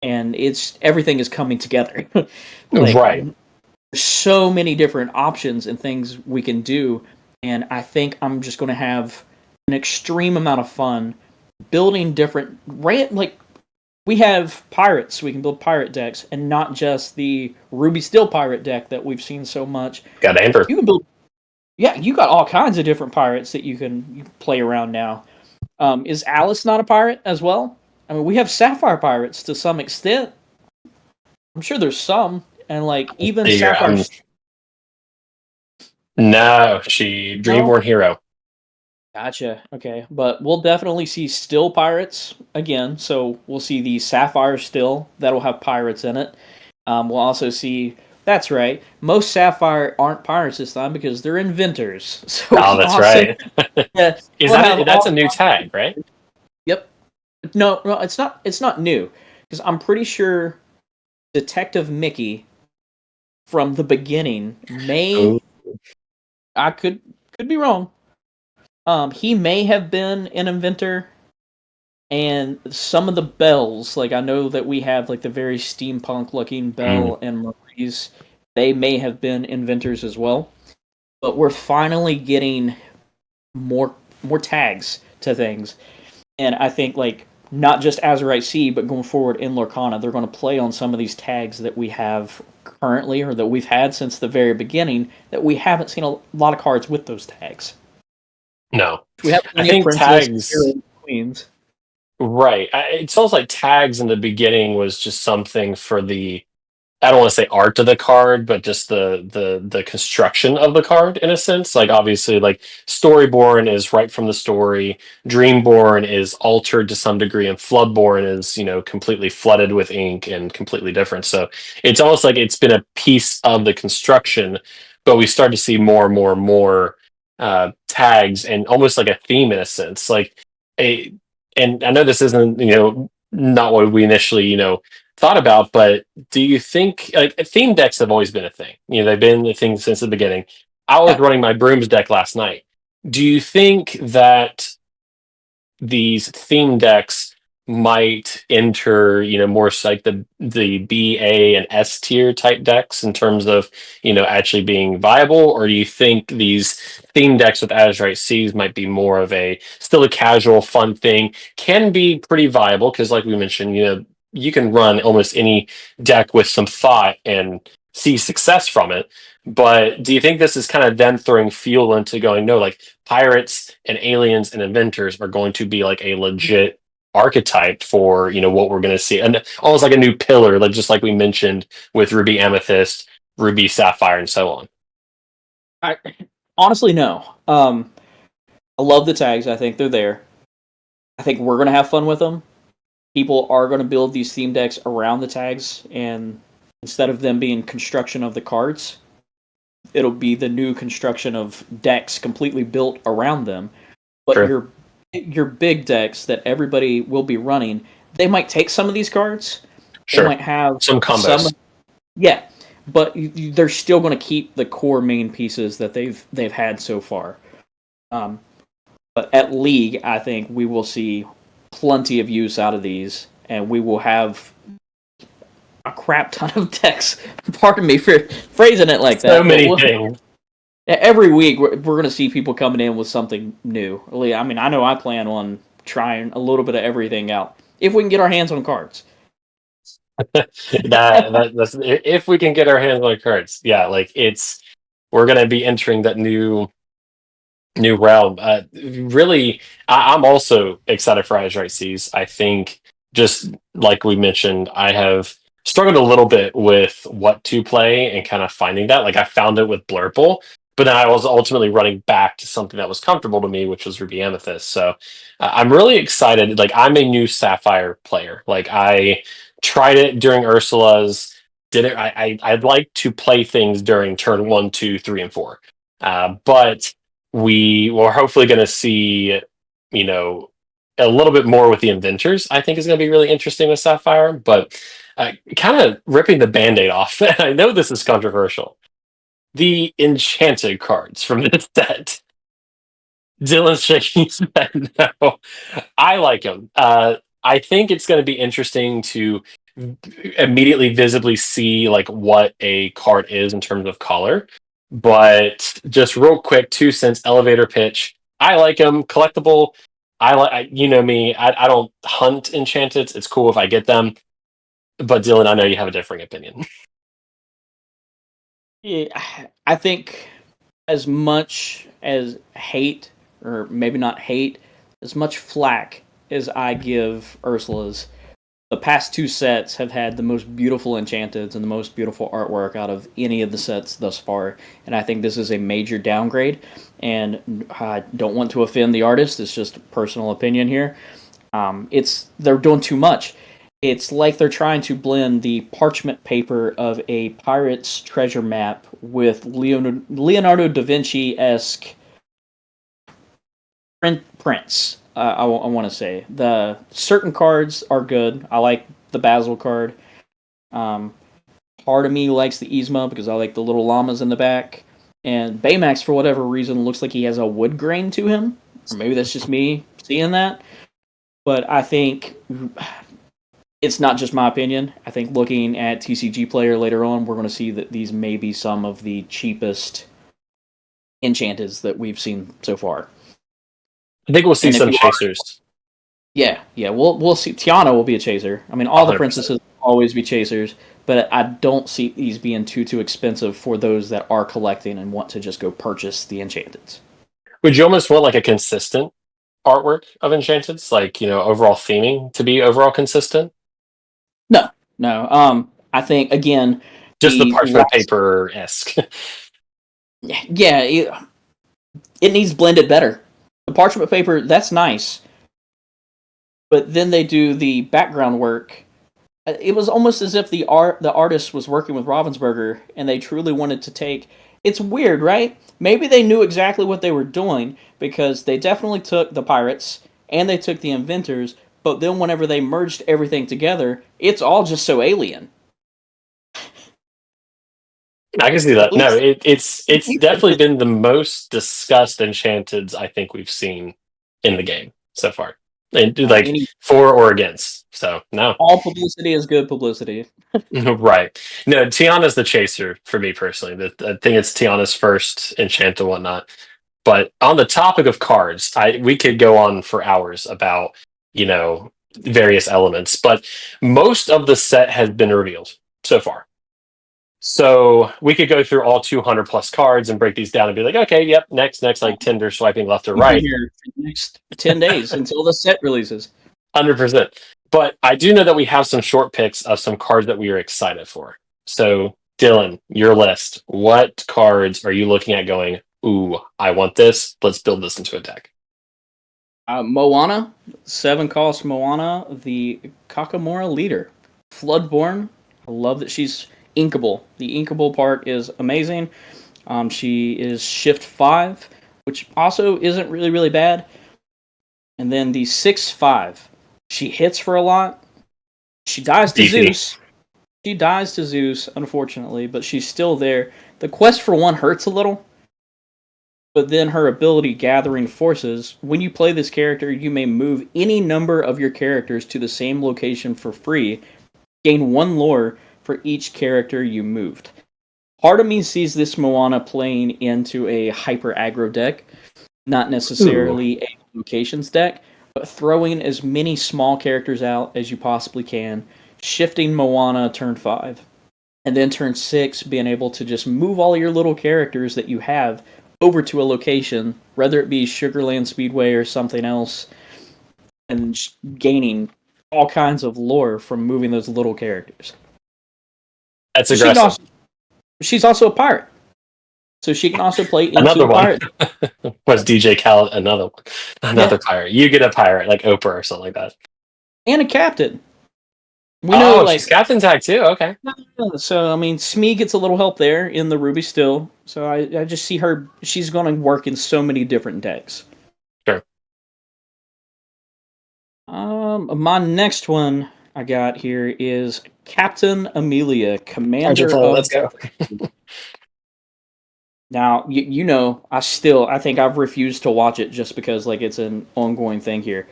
and everything is coming together. Like, Right. so many different options and things we can do, and I think I'm just going to have an extreme amount of fun building different like we have pirates, we can build pirate decks, and not just the Ruby Steel pirate deck that we've seen so much. Got Amber. You can build, yeah, you got all kinds of different pirates that you can play around now. Is Alice not a pirate as well? I mean, we have sapphire pirates to some extent. I'm sure there's some, and like even Yeah, sapphire. no, she Dreamborn Hero. Gotcha. Okay, but we'll definitely see still pirates again. So we'll see the sapphire still that'll have pirates in it. We'll also see. That's right. Most sapphire aren't pirates this time because they're inventors. So Oh, that's right. Yeah, Is we'll that have that's a all- new tag, right? Yep. No, no, it's not. It's not new because I'm pretty sure Detective Mickey from the beginning may. Ooh. I could be wrong. He may have been an inventor, and some of the bells, like I know that we have like the very steampunk looking Belle and Maurice, they may have been inventors as well. But we're finally getting more tags to things, and I think like not just Azurite Sea, but going forward in Lorcana, they're going to play on some of these tags that we have currently or that we've had since the very beginning that we haven't seen a lot of cards with those tags. No, We have I think princess, tags. queens. Right. It's almost like tags in the beginning was just something for the, I don't want to say art of the card, but just the construction of the card in a sense. Like obviously, like Storyborn is right from the story, Dreamborn is altered to some degree, and Floodborn is completely flooded with ink and completely different. So it's almost like it's been a piece of the construction, but we start to see more and more and more tags and almost like a theme in a sense, like a. And I know this isn't not what we initially thought about, but do you think like theme decks have always been a thing? They've been a thing since the beginning. I was Yeah. running my brooms deck last night. Do you think that these theme decks might enter, more so like the B, A, and S tier type decks in terms of, actually being viable? Or do you think these theme decks with Azurite Seas might be more of a still a casual, fun thing? Can be pretty viable because, like we mentioned, you can run almost any deck with some thought and see success from it. But do you think this is kind of then throwing fuel into going, no, like pirates and aliens and inventors are going to be like a legit archetype for what we're going to see, and almost like a new pillar, like just like we mentioned with Ruby Amethyst, Ruby Sapphire, and so on? I honestly no. I love the tags. I think they're there. I think we're gonna have fun with them. People are gonna build these theme decks around the tags, and instead of them being construction of the cards, it'll be the new construction of decks completely built around them. But Sure. your big decks that everybody will be running, they might take some of these cards. They Sure. might have Some combos. yeah, but they're still going to keep the core main pieces that they've had so far. Um, but at League, I think we will see plenty of use out of these, and we will have a crap ton of decks. Pardon me for phrasing it like that. So but many things. every week, we're going to see people coming in with something new. I mean, I know I plan on trying a little bit of everything out if we can get our hands on cards. That's if we can get our hands on cards. Yeah, like we're gonna be entering that new realm. Really, I'm also excited for Azurite Seas. I think, just like we mentioned, I have struggled a little bit with what to play and kind of finding that. Like I found it with Blurple, but then I was ultimately running back to something that was comfortable to me, which was Ruby Amethyst. So I'm really excited. Like I'm a new Sapphire player. Like I tried it during Ursula's. Did it? I'd like to play things during turn 1, 2, 3, and 4. But we were hopefully going to see, you know, a little bit more with the inventors. I think is going to be really interesting with Sapphire, but kind of ripping the band-aid off. I know this is controversial. the Enchanted cards from this set. Dylan's shaking his head no. I like them. I think it's going to be interesting to immediately visibly see like what a card is in terms of color. But just real quick, 2 cents elevator pitch. I like them. Collectible. You know me. I don't hunt Enchanted. It's cool if I get them. But Dylan, I know you have a differing opinion. Yeah, I think as much as hate, or maybe not hate, as much flack as I give Ursula's, the past two sets have had the most beautiful enchanteds and the most beautiful artwork out of any of the sets thus far. And I think this is a major downgrade. And I don't want to offend the artist. It's just personal opinion here. They're doing too much. It's like they're trying to blend the parchment paper of a pirate's treasure map with Leonardo da Vinci-esque prints. I want to say the certain cards are good. I like the Basil card. Part of me likes the Yzma because I like the little llamas in the back. And Baymax, for whatever reason, looks like he has a wood grain to him. Or maybe that's just me seeing that. But I think it's not just my opinion. I think looking at TCG Player later on, we're going to see that these may be some of the cheapest enchanteds that we've seen so far. I think we'll see some chasers. Yeah, we'll see. Tiana will be a chaser. I mean, all 100%. The princesses will always be chasers, but I don't see these being too expensive for those that are collecting and want to just go purchase the Enchanteds. Would you almost want like a consistent artwork of Enchanteds, like overall theming to be overall consistent? No. I think again, just the parchment paper-esque. Yeah, it needs blended better. The parchment paper, that's nice. But then they do the background work. It was almost as if the artist was working with Ravensburger and they truly wanted to take... It's weird, right? Maybe they knew exactly what they were doing because they definitely took the pirates and they took the inventors, but then whenever they merged everything together, it's all just so alien. I can see that. No, it's definitely been the most discussed Enchanteds I think we've seen in the game so far. And for or against. So no. All publicity is good publicity. Right. No, Tiana's the chaser for me personally. I think it's Tiana's first enchant and whatnot. But on the topic of cards, we could go on for hours about, various elements. But most of the set has been revealed so far. So we could go through all 200 plus cards and break these down and be like, okay, yep, next, like Tinder swiping left or right. Here for the next 10 days until the set releases. 100%. But I do know that we have some short picks of some cards that we are excited for. So, Dylan, your list. What cards are you looking at going, ooh, I want this. Let's build this into a deck. Moana, 7-cost Moana, the Kakamora leader. Floodborn. I love that she's inkable. The inkable part is amazing. She is shift 5, which also isn't really bad. And then the 6/5. She hits for a lot. She dies to Zeus. She dies to Zeus, unfortunately, but she's still there. The quest for 1 hurts a little, but then her ability Gathering Forces, when you play this character, you may move any number of your characters to the same location for free, gain 1 lore for each character you moved. Part of me sees this Moana playing into a hyper aggro deck, not necessarily a locations deck, but throwing as many small characters out as you possibly can, shifting Moana turn 5, and then turn 6 being able to just move all your little characters that you have over to a location, whether it be Sugarland Speedway or something else, and gaining all kinds of lore from moving those little characters. That's aggressive. She's also a pirate, so she can also play into another one. Pirate. Was DJ Khaled another pirate? You get a pirate like Oprah or something like that, and a captain. We know, she's captain tag too. Okay. So I mean, Smee gets a little help there in the Ruby still. So I just see her. She's going to work in so many different decks. Sure. My next one I got here is Captain Amelia, commander of... Let's go. Now, I think I've refused to watch it just because like it's an ongoing thing here.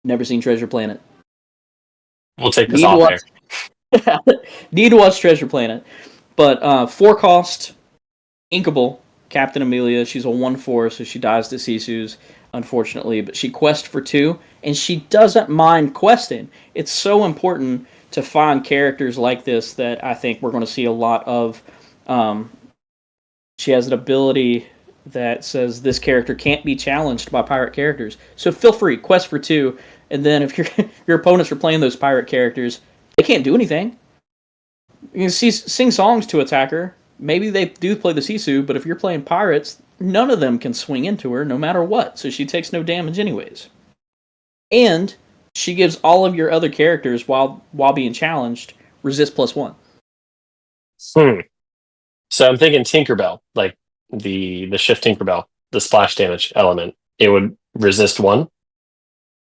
Never seen Treasure Planet. We'll take this Need to off watch. air. Need to watch Treasure Planet. But 4 cost, Inkable, Captain Amelia. She's a 1/4, so she dies to Sisu's, unfortunately. But she quests for 2, and she doesn't mind questing. It's so important to find characters like this that I think we're going to see a lot of. Um, she has an ability that says this character can't be challenged by pirate characters. So feel free, quest for 2, and then if your opponents are playing those pirate characters, they can't do anything. You can sing songs to attack her. Maybe they do play the Sisu, but if you're playing pirates, none of them can swing into her no matter what, so she takes no damage anyways. And she gives all of your other characters, while being challenged, resist +1. So I'm thinking Tinkerbell, like the shift Tinkerbell, the splash damage element. It would resist 1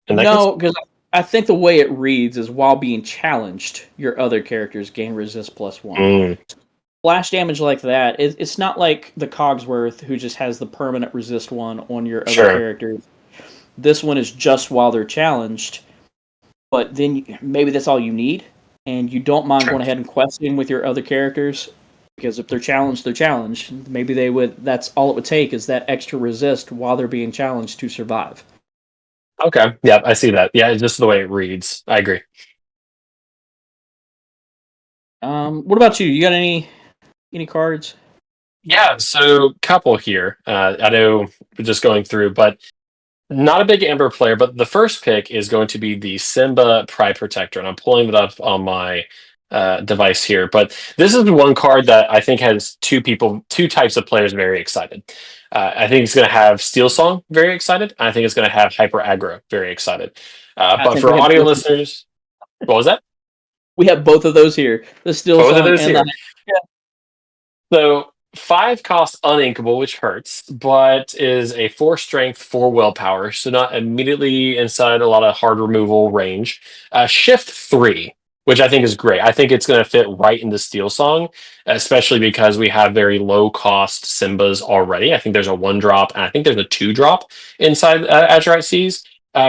in that case? No, because I think the way it reads is while being challenged, your other characters gain resist +1. Mm, Flash damage like that, it's not like the Cogsworth who just has the permanent resist 1 on your other sure. characters. This one is just while they're challenged, but then maybe that's all you need, and you don't mind Sure. going ahead and questing with your other characters, because if they're challenged, they're challenged. Maybe they would. That's all it would take is that extra resist while they're being challenged to survive. Okay. Yeah, I see that. Yeah, it's just the way it reads. I agree. What about you? You got any cards? Yeah, so couple here. I know we're just going through, but not a big Amber player, but the first pick is going to be the Simba Pride Protector, and I'm pulling it up on my device here. But this is one card that I think has two types of players very excited. I think it's going to have Steel Song very excited. I think it's going to have Hyper Aggro very excited. I But think for we have audio both, listeners, what was that? we have both of those here. The Steel Both of Song those and here. the So 5 cost uninkable, which hurts, but is a 4 strength, 4 willpower, so not immediately inside a lot of hard removal range. Shift 3, which I think is great. I think it's going to fit right into Steel Song, especially because we have very low cost Simbas already. I think there's a 1 drop, and I think there's a 2 drop inside Azurite Seas.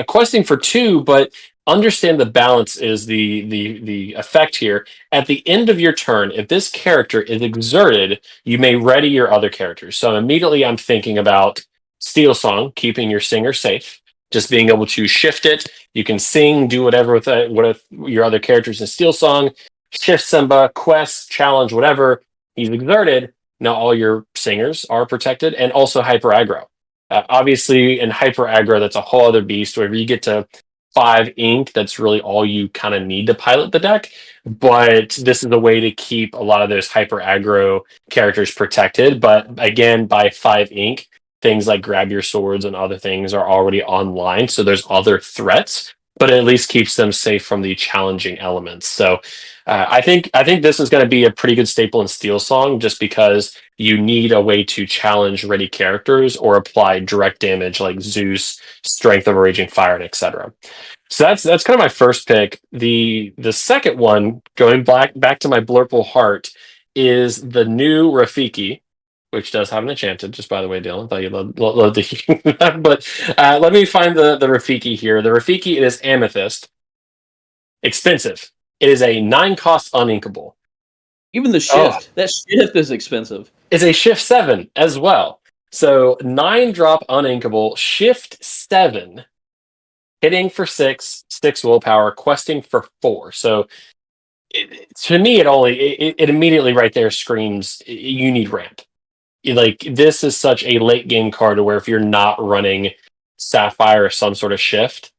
Questing for 2, but understand the balance is the effect here. At the end of your turn, if this character is exerted, you may ready your other characters. So immediately I'm thinking about Steel Song, keeping your singer safe, just being able to shift it. You can sing, do whatever with your other characters in Steel Song, shift Simba, quest, challenge, whatever. He's exerted. Now all your singers are protected, and also hyper aggro. Obviously, in hyper aggro, that's a whole other beast. Wherever you get to 5 ink, that's really all you kind of need to pilot the deck. But this is a way to keep a lot of those hyper aggro characters protected. But again, by 5 ink, things like grab your swords and other things are already online. So there's other threats, but it at least keeps them safe from the challenging elements. So I think this is going to be a pretty good staple in Steel Song, just because you need a way to challenge ready characters or apply direct damage like Zeus, Strength of a Raging Fire, and etc. So that's kind of my first pick. The second one, going back to my Blurple heart, is the new Rafiki, which does have an enchanted. Just by the way, Dylan, I thought you loved to hear that. But let me find the Rafiki here. The Rafiki is Amethyst, expensive. It is a 9 cost uninkable. even the Oh, shift. That shift is expensive. it's a shift 7 as well. So 9 drop uninkable, shift 7, hitting for 6, 6 willpower, questing for 4. So to me, it immediately right there screams you need ramp. Like, this is such a late game card to where if you're not running Sapphire or some sort of shift,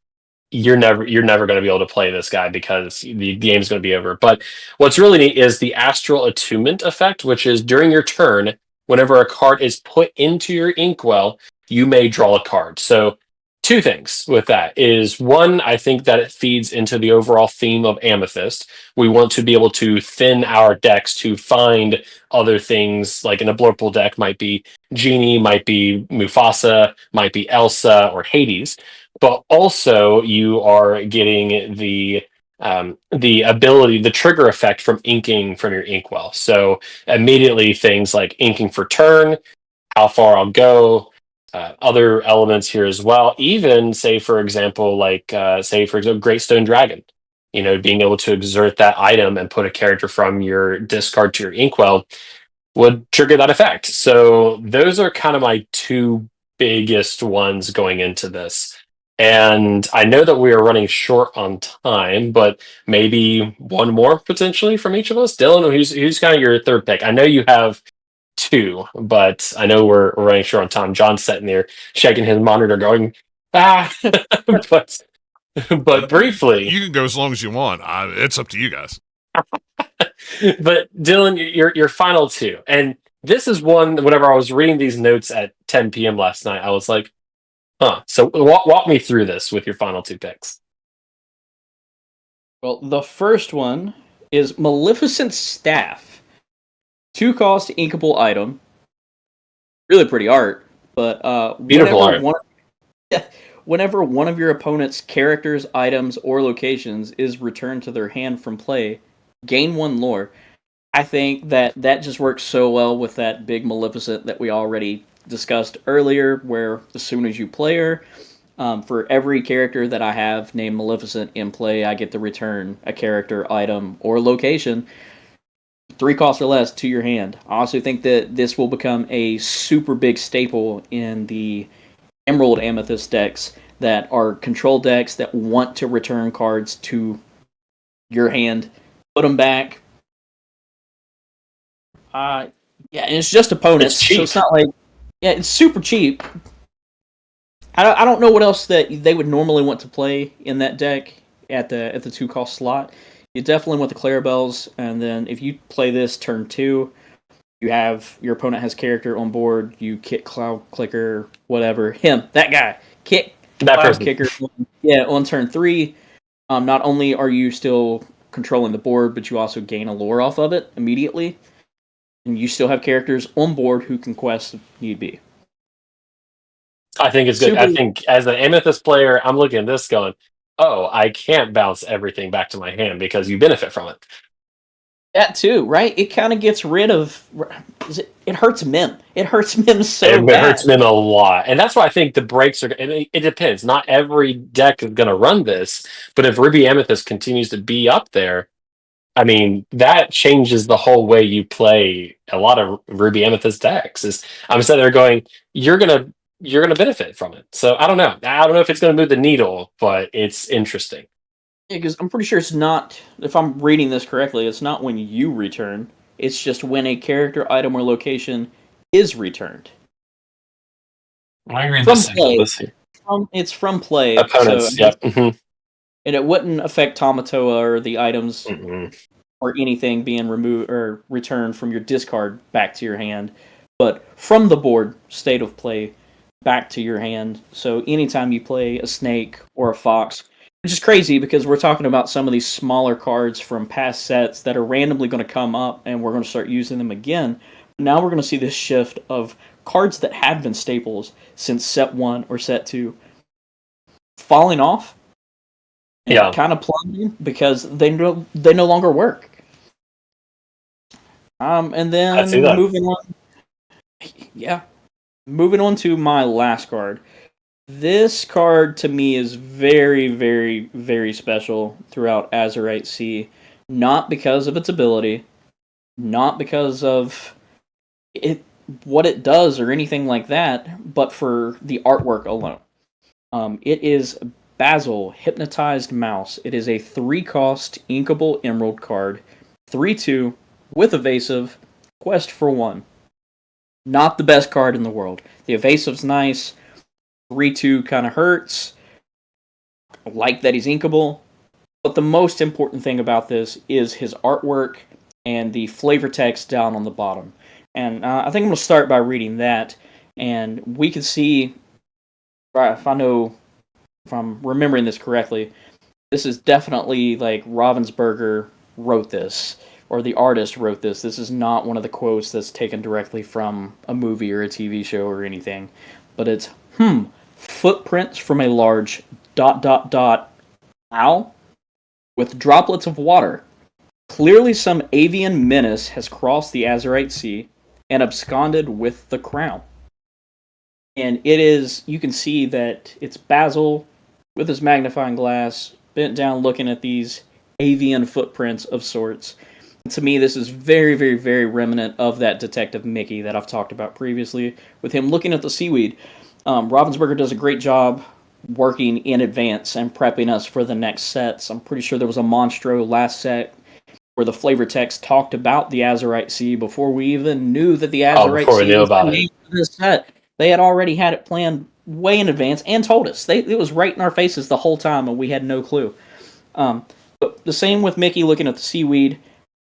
you're never going to be able to play this guy because the game's going to be over. But what's really neat is the Astral Attunement effect, which is during your turn, whenever a card is put into your inkwell, you may draw a card. So two things with that is, one, I think that it feeds into the overall theme of Amethyst. We want to be able to thin our decks to find other things, like in a Blurple deck might be Genie, might be Mufasa, might be Elsa or Hades. But also you are getting the ability, the trigger effect from inking from your inkwell. So immediately things like inking for turn, how far I'll go. Other elements here as well. Even say, for example, Great Stone Dragon. Being able to exert that item and put a character from your discard to your inkwell would trigger that effect. So those are kind of my two biggest ones going into this. And I know that we are running short on time, but maybe one more potentially from each of us. Dylan, who's kind of your third pick? I know you have two, but I know we're running short on time. John's sitting there shaking his monitor, going, ah. but but briefly, You can go as long as you want. It's up to you guys. but Dylan, your final two, and this is one. Whenever I was reading these notes at 10 p.m. last night, I was like, "Huh." So walk me through this with your final two picks. Well, the first one is Maleficent Staff. 2-cost inkable item. Really pretty art, but Beautiful art. Whenever one of your opponent's characters, items, or locations is returned to their hand from play, gain 1 lore. I think that just works so well with that big Maleficent that we already discussed earlier, where as soon as you play her, for every character that I have named Maleficent in play, I get to return a character, item, or location 3 costs or less to your hand. I also think that this will become a super big staple in the Emerald Amethyst decks that are control decks that want to return cards to your hand, put them back. And it's just opponents, It's cheap. so it's not like it's super cheap. I don't know what else that they would normally want to play in that deck at the 2-cost slot. You definitely want the Clarabelles, and then if you play this turn 2, you have your opponent has character on board. You kick Cloud Clicker, whatever that guy kick That Cloud person. Kicker. On turn 3. Not only are you still controlling the board, but you also gain a lore off of it immediately, and you still have characters on board who can quest if need be. I think it's good. I think as an Amethyst player, I'm looking at this going, oh, I can't bounce everything back to my hand because you benefit from it. That too, right? It kind of gets rid of. It hurts Mim. It hurts Mim so bad. It hurts Mim a lot, and that's why I think the breaks are. And it depends. Not every deck is going to run this, but if Ruby Amethyst continues to be up there, I mean, that changes the whole way you play a lot of Ruby Amethyst decks. I'm sitting there going, you're gonna benefit from it. So I don't know. I don't know if it's gonna move the needle, but it's interesting. Yeah, because I'm pretty sure it's not. If I'm reading this correctly, it's not when you return. It's just when a character, item, or location is returned. I agree. From play. It's from play. Opponents. So, Yep. Mm-hmm. And it wouldn't affect Tamatoa or the items Mm-hmm. or anything being removed or returned from your discard back to your hand, but from the board, state of play, back to your hand. So anytime you play a snake or a fox, which is crazy because we're talking about some of these smaller cards from past sets that are randomly going to come up and we're going to start using them again. Now we're going to see this shift of cards that have been staples since set 1 or set 2 falling off. And kind of plummeting because they no longer work. And then moving on to my last card. This card to me is very, very, very special throughout Azurite Sea. Not because of its ability, not because of what it does or anything like that, but for the artwork alone. It is Basil, Hypnotized Mouse. It is a 3-cost inkable emerald card. 3/2 with evasive. Quest for 1. Not the best card in the world. The evasive's nice. 3/2 kind of hurts. I like that he's inkable. But the most important thing about this is his artwork and the flavor text down on the bottom. And I think I'm going to start by reading that. And we can see, if I'm remembering this correctly, this is definitely like Ravensburger wrote this, or the artist wrote this. This is not one of the quotes that's taken directly from a movie or a TV show or anything. But it's, footprints from a large ... owl with droplets of water. Clearly some avian menace has crossed the Azurite Sea and absconded with the crown. And it is, you can see that it's Basil with his magnifying glass, bent down looking at these avian footprints of sorts. And to me, this is very, very, very remnant of that Detective Mickey that I've talked about previously, with him looking at the seaweed. Ravensburger does a great job working in advance and prepping us for the next sets. I'm pretty sure there was a Monstro last set where the flavor text talked about the Azurite Sea before we even knew that the Azurite before we Sea knew was the about it. name of this set. They had already had it planned way in advance and told us. It was right in our faces the whole time, and we had no clue. But the same with Mickey looking at the seaweed.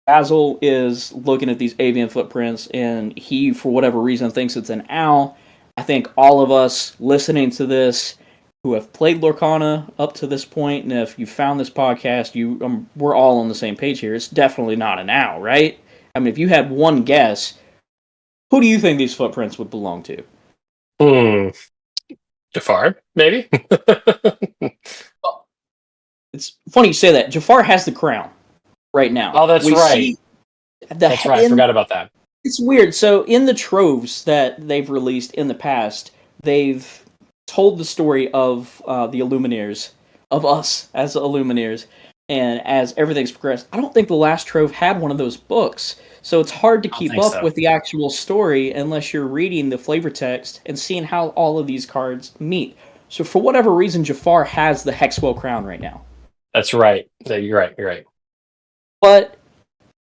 Basil is looking at these avian footprints, and he, for whatever reason, thinks it's an owl. I think all of us listening to this who have played Lorcana up to this point, and if you found this podcast, we're all on the same page here. It's definitely not an owl, right? I mean, if you had one guess, who do you think these footprints would belong to? Jafar, maybe? Well, it's funny you say that. Jafar has the crown right now. Oh, that's we right. See That's right. I forgot about that. It's weird. So in the troves that they've released in the past, they've told the story of the Illuminaires, of us as Illuminaires, and as everything's progressed. I don't think the last trove had one of those books, so it's hard to keep up with the actual story unless you're reading the flavor text and seeing how all of these cards meet. So for whatever reason, Jafar has the Hexwell crown right now. That's right. You're right. You're right. But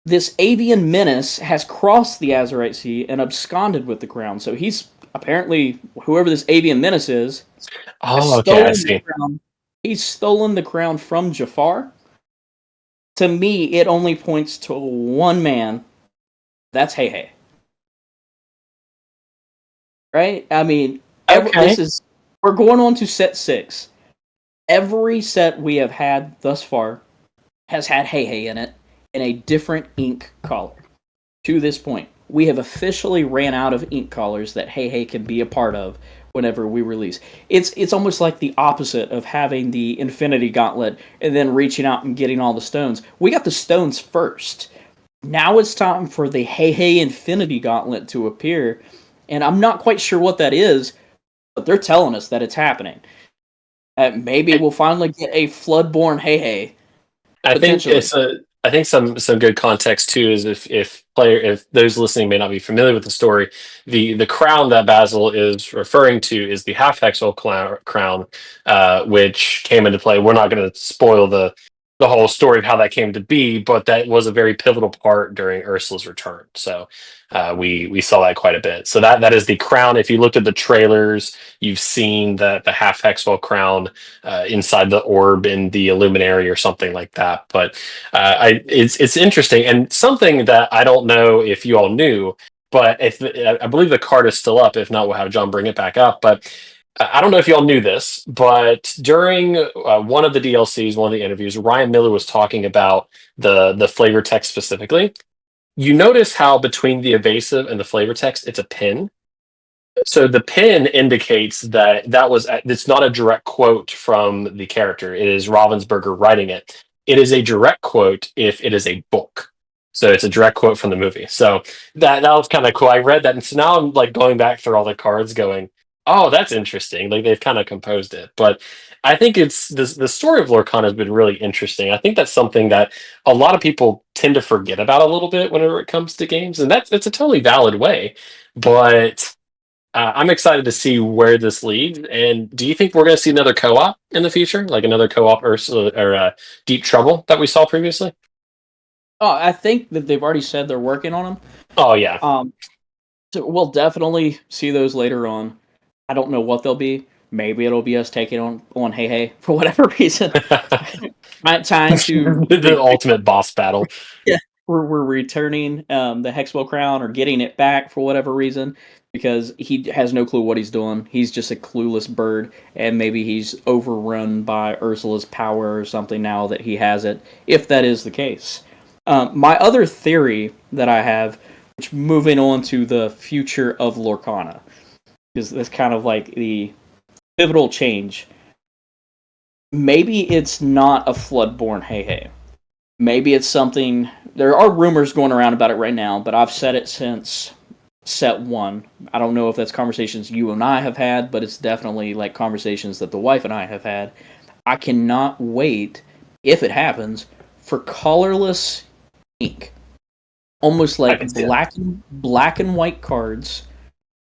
this avian menace has crossed the Azurite Sea and absconded with the crown. So he's apparently, whoever this avian menace is, oh, okay, I see. He's stolen the crown from Jafar. To me, it only points to one man. That's Hey Hey. Right? I mean, we're going on to set 6. Every set we have had thus far has had Hey Hey in it in a different ink color. To this point, we have officially ran out of ink colors that Hey Hey can be a part of whenever we release. It's almost like the opposite of having the Infinity Gauntlet and then reaching out and getting all the stones. We got the stones first. Now it's time for the Hey Hey Infinity Gauntlet to appear, and I'm not quite sure what that is, but they're telling us that it's happening. Maybe we'll finally get a Floodborn Hey Hey. I think some good context too is if those listening may not be familiar with the story, the crown that Basil is referring to is the half hexal crown, which came into play. We're not going to spoil the whole story of how that came to be, but that was a very pivotal part during Ursula's return. So we saw that quite a bit. So that is the crown. If you looked at the trailers, you've seen the half hexal crown inside the orb in the Illuminary or something like that. But it's interesting, and something that I don't know if you all knew, but if I believe the card is still up. If not, we'll have John bring it back up. But I don't know if you all knew this, but during one of the DLCs, one of the interviews, Ryan Miller was talking about the flavor text specifically. You notice how between the evasive and the flavor text, it's a pin. So the pin indicates that it's not a direct quote from the character. It is Ravensburger writing it. It is a direct quote if it is a book. So it's a direct quote from the movie. So that was kind of cool. I read that, and so now I'm like going back through all the cards, going, "Oh, that's interesting." Like they've kind of composed it. But I think it's the story of Lorcana has been really interesting. I think that's something that a lot of people tend to forget about a little bit whenever it comes to games, and it's a totally valid way. But I'm excited to see where this leads. And do you think we're going to see another co-op in the future, like another co-op or Deep Trouble that we saw previously? Oh, I think that they've already said they're working on them. Oh yeah. So we'll definitely see those later on. I don't know what they'll be. Maybe it'll be us taking on Hey Hey for whatever reason. Time to the ultimate boss battle. Yeah, we're returning the Hexwell crown or getting it back for whatever reason because he has no clue what he's doing. He's just a clueless bird, and maybe he's overrun by Ursula's power or something now that he has it. If that is the case, my other theory that I have, which moving on to the future of Lorcana, is that's kind of like the pivotal change. Maybe it's not a Floodborn Hey Hey. Maybe it's something. There are rumors going around about it right now, but I've said it since set one. I don't know if that's conversations you and I have had, but it's definitely like conversations that the wife and I have had. I cannot wait, if it happens, for colorless ink. Almost I can like see it. black and white cards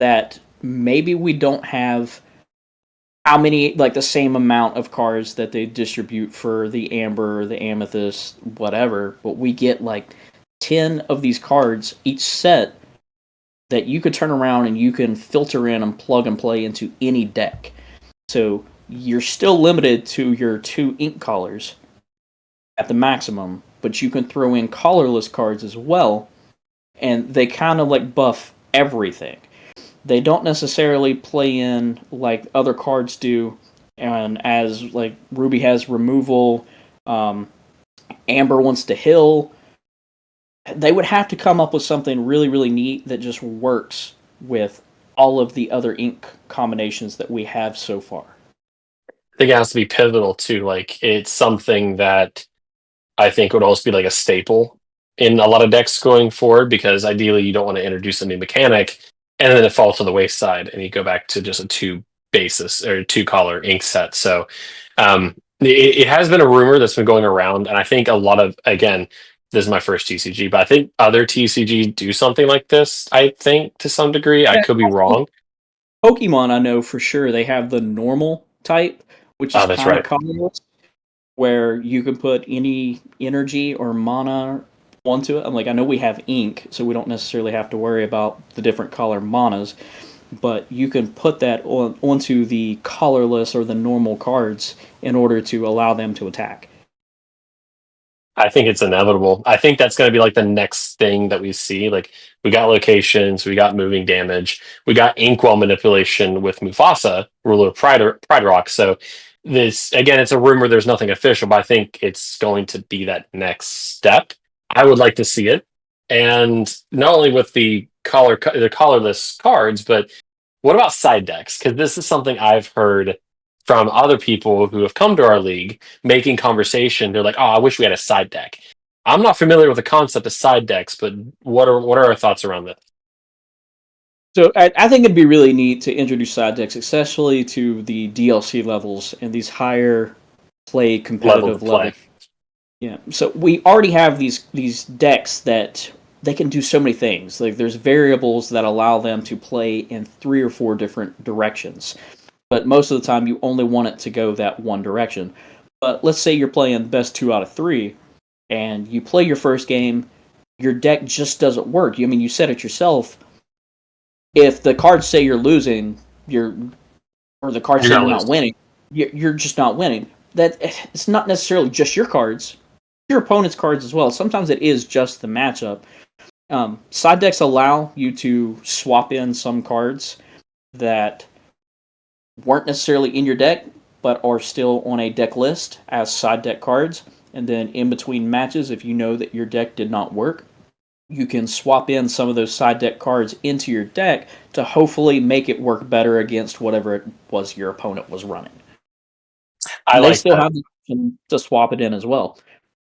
that maybe we don't have how many, like the same amount of cards that they distribute for the amber, the amethyst, whatever, but we get like 10 of these cards each set that you could turn around and you can filter in and plug and play into any deck. So you're still limited to your 2 ink colors at the maximum, but you can throw in colorless cards as well, and they kind of like buff everything. They don't necessarily play in like other cards do, and as like Ruby has removal, Amber wants to heal. They would have to come up with something really, really neat that just works with all of the other ink combinations that we have so far. I think it has to be pivotal too. Like it's something that I think would also be like a staple in a lot of decks going forward, because ideally you don't want to introduce a new mechanic and then it falls to the wayside and you go back to just a two basis or 2 color ink set. So it has been a rumor that's been going around, and I think a lot of, again, this is my first TCG, but I think other TCG do something like this. I think to some degree, I Yeah, could be wrong. Pokemon, I know for sure they have the normal type, which is Oh, that's kind of right. colorless, where you can put any energy or mana onto it. I'm like, I know we have ink, so we don't necessarily have to worry about the different color manas, but you can put that onto the colorless or the normal cards in order to allow them to attack. I think it's inevitable. I think that's going to be like the next thing that we see. Like we got locations, we got moving damage, we got inkwell manipulation with Mufasa, ruler of Pride Rock. So this again, it's a rumor. There's nothing official, but I think it's going to be that next step. I would like to see it, and not only with the colorless cards, but what about side decks? Because this is something I've heard from other people who have come to our league making conversation. They're like, "Oh, I wish we had a side deck." I'm not familiar with the concept of side decks, but what are our thoughts around that? So I think it'd be really neat to introduce side decks, especially to the DLC levels and these higher play Level of competitive play. levels. Yeah. So we already have these decks that they can do so many things. Like there's variables that allow them to play in 3 or 4 different directions. But most of the time you only want it to go that one direction. But let's say you're playing best 2 out of 3 and you play your first game, your deck just doesn't work. I mean, you said it yourself. If the cards say you're losing, or the cards You're say gonna you're not lose. winning, you're just not winning. That it's not necessarily just your cards, your opponent's cards as well. Sometimes it is just the matchup. Side decks allow you to swap in some cards that weren't necessarily in your deck, but are still on a deck list as side deck cards. And then in between matches, if you know that your deck did not work, you can swap in some of those side deck cards into your deck to hopefully make it work better against whatever it was your opponent was running. I And they like still that. have the option to swap it in as well.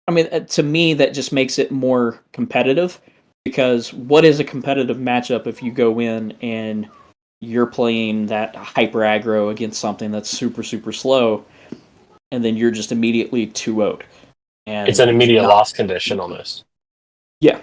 I mean, to me, that just makes it more competitive, because what is a competitive matchup if you go in and you're playing that hyper aggro against something that's super, super slow, and then you're just immediately 2-0'd. It's And an you're immediate not. loss condition almost. Yeah.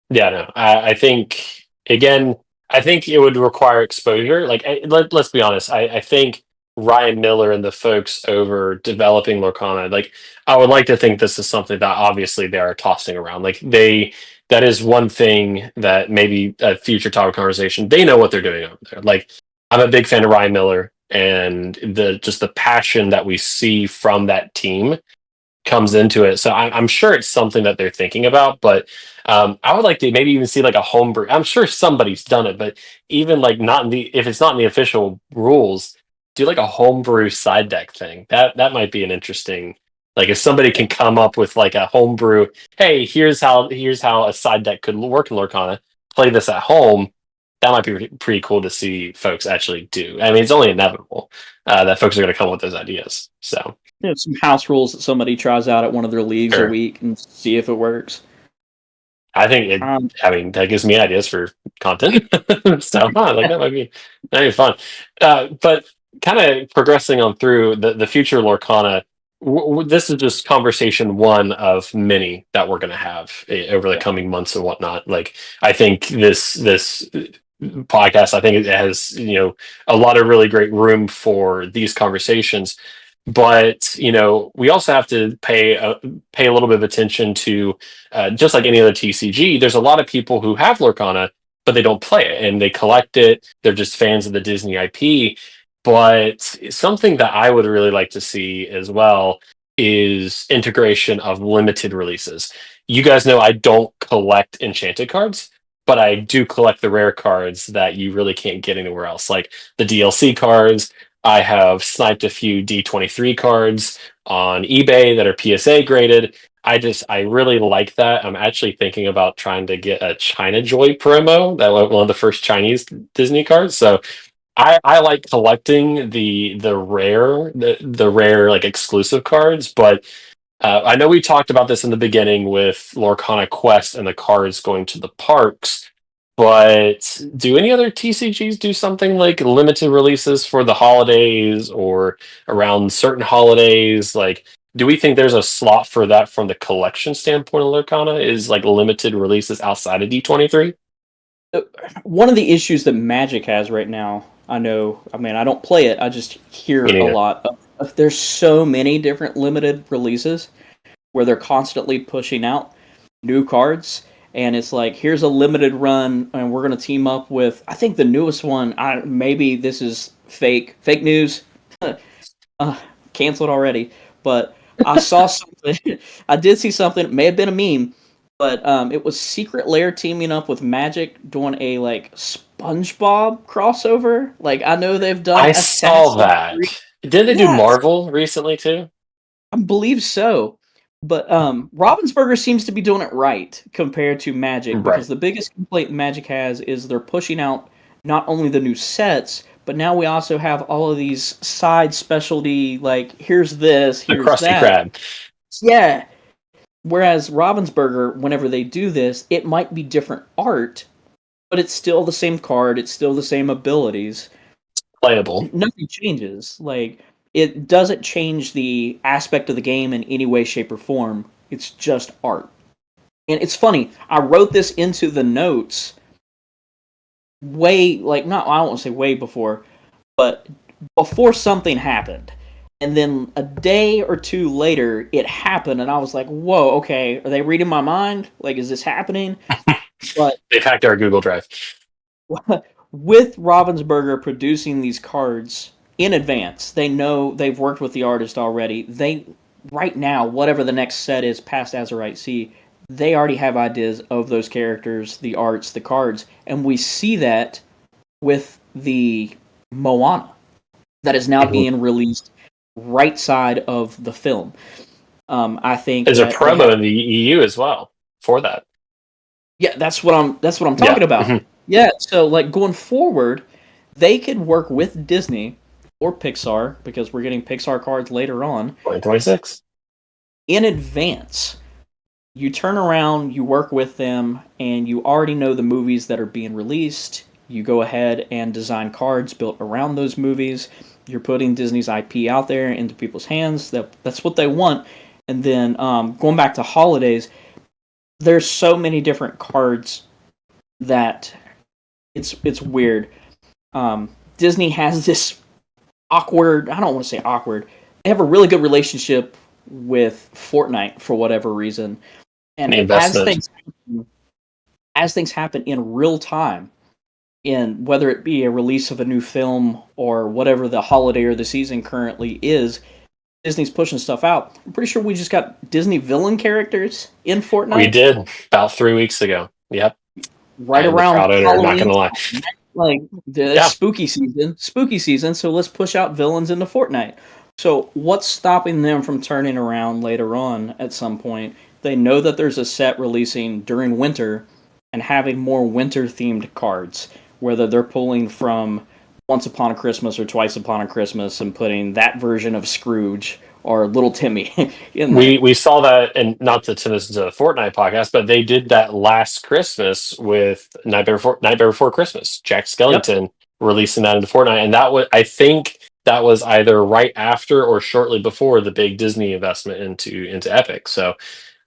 Yeah, no. I think again, I think it would require exposure. Like, let's be honest. I think Ryan Miller and the folks over developing Lorcana, like, I would like to think this is something that obviously they are tossing around. Like, that is one thing that maybe a future topic conversation. They know what they're doing over there. Like, I'm a big fan of Ryan Miller and the passion that we see from that team comes into it. So I'm sure it's something that they're thinking about, but I would like to maybe even see like a homebrew. I'm sure somebody's done it, but even like not in the if it's not in the official rules, do like a homebrew side deck thing. That might be an interesting. Like if somebody can come up with like a homebrew, hey, here's how a side deck could work in Lorcana. Play this at home. That might be pretty cool to see folks actually do. I mean, it's only inevitable that folks are going to come up with those ideas. So Some house rules that somebody tries out at one of their leagues a sure. week and see if it works. I think that gives me ideas for content. So like that might be fun. But kind of progressing on through the future Lorcana. This is just conversation one of many that we're going to have over the coming months and whatnot. Like I think this podcast, I think it has a lot of really great room for these conversations. But we also have to pay a little bit of attention to just like any other TCG. There's a lot of people who have Lorcana, but they don't play it and they collect it. They're just fans of the Disney IP. But something that I would really like to see as well is integration of limited releases. You guys know I don't collect Enchanted cards, but I do collect the rare cards that you really can't get anywhere else, like the DLC cards. I have sniped a few D23 cards on eBay that are PSA graded. I really like that. I'm actually thinking about trying to get a China Joy promo, that was one of the first Chinese Disney cards. So I like collecting the rare like exclusive cards, but I know we talked about this in the beginning with Lorcana Quest and the cards going to the parks. But do any other TCGs do something like limited releases for the holidays or around certain holidays? Like, do we think there's a slot for that from the collection standpoint of Lorcana? Is like limited releases outside of D23? One of the issues that Magic has right now, I know, I mean, I don't play it, I just hear Me a neither. lot of there's so many different limited releases where they're constantly pushing out new cards, and it's like, here's a limited run, and we're going to team up with, I think the newest one, maybe this is fake news, canceled already, but I saw something, I did see something, it may have been a meme, but it was Secret Lair teaming up with Magic doing a like SpongeBob crossover. Like I know they've done I saw Assassin's Creed. that. Did they do Yes, Marvel recently too? I believe so. But Ravensburger seems to be doing it right compared to Magic, Right. because the biggest complaint Magic has is they're pushing out not only the new sets, but now we also have all of these side specialty, like here's this, The here's Krusty that. Krab. Yeah. Whereas Ravensburger, whenever they do this, it might be different art, but it's still the same card, it's still the same abilities. Playable. Nothing changes. Like, it doesn't change the aspect of the game in any way, shape, or form. It's just art. And it's funny, I wrote this into the notes way, like, not, I don't want to say way before, but before something happened. And then a day or two later, it happened, and I was like, whoa, okay, are they reading my mind? Like, is this happening? But They've hacked our Google Drive. with Ravensburger producing these cards in advance, they know they've worked with the artist already. They right now, whatever the next set is past Azurite Sea, they already have ideas of those characters, the arts, the cards, and we see that with the Moana that is now Mhm. being released right side of the film. I think There's a that they have, promo in the EU as well for that. yeah, that's what I'm Yeah. talking about. Mhm. Yeah, so like going forward, they could work with Disney or Pixar, because we're getting Pixar cards later on, 2026. in advance. You turn around, you work with them, and you already know the movies that are being released. You go ahead and design cards built around those movies. You're putting Disney's IP out there into people's hands. That's what they want. And then going back to holidays, there's so many different cards that it's weird. Disney has this awkward. I don't want to say awkward. They have a really good relationship with Fortnite for whatever reason, The and investment. as things happen in real time, in whether it be a release of a new film or whatever the holiday or the season currently is, Disney's pushing stuff out. I'm pretty sure we just got Disney villain characters in We Fortnite did about 3 weeks ago. Yep. I right am the around proud owner, not Halloween gonna lie. time. Like, it's Yeah. spooky season, so let's push out villains into Fortnite. So what's stopping them from turning around later on at some point? They know that there's a set releasing during winter and having more winter themed cards, whether they're pulling from Once Upon a Christmas or Twice Upon a Christmas and putting that version of Scrooge or Little Timmy in there. We saw that, and not to turn this into a Fortnite podcast, but they did that last Christmas with Nightmare Before Christmas. Jack Yep. Skellington releasing that into Fortnite, and that was, I think, that was either right after or shortly before the big Disney investment into Epic. So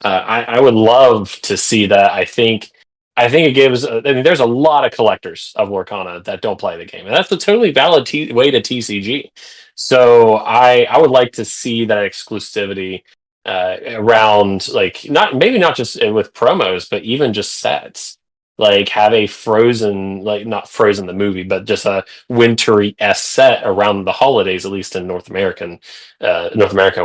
I would love to see that. I think it gives. I mean, there's a lot of collectors of Lorcana that don't play the game, and that's a totally valid way to TCG. So I would like to see that exclusivity around, like, not maybe not just with promos, but even just sets. Like, have a Frozen, like, not Frozen the movie, but just a wintry S set around the holidays, at least in North America and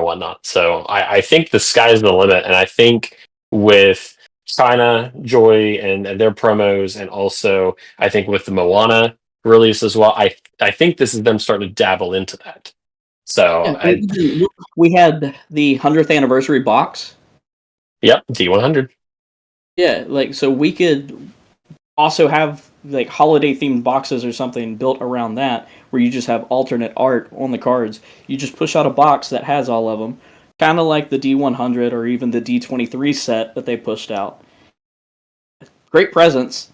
whatnot. So I think the sky's the limit, and I think with China Joy and their promos, and also I think with the Moana release as well, I think this is them starting to dabble into that. So Yeah, I mean, we had the 100th anniversary box. yep, D100. Yeah, like, so we could also have like holiday themed boxes or something built around that, where you just have alternate art on the cards. You just push out a box that has all of them, kind of like the D100 or even the D23 set that they pushed out. Great presents.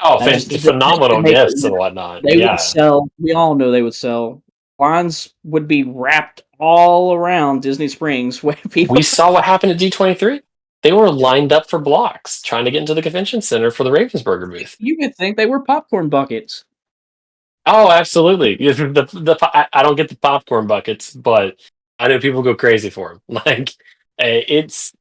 Oh, Just phenomenal make gifts it, and whatnot. they would Yeah, sell. We all know they would sell. Lines would be wrapped all around Disney Springs where we people. saw what happened at D23. They were lined up for blocks trying to get into the convention center for the Ravensburger booth. You would think they were popcorn buckets. Oh, absolutely. Yeah, I don't get the popcorn buckets, but I know people go crazy for them. Like, it's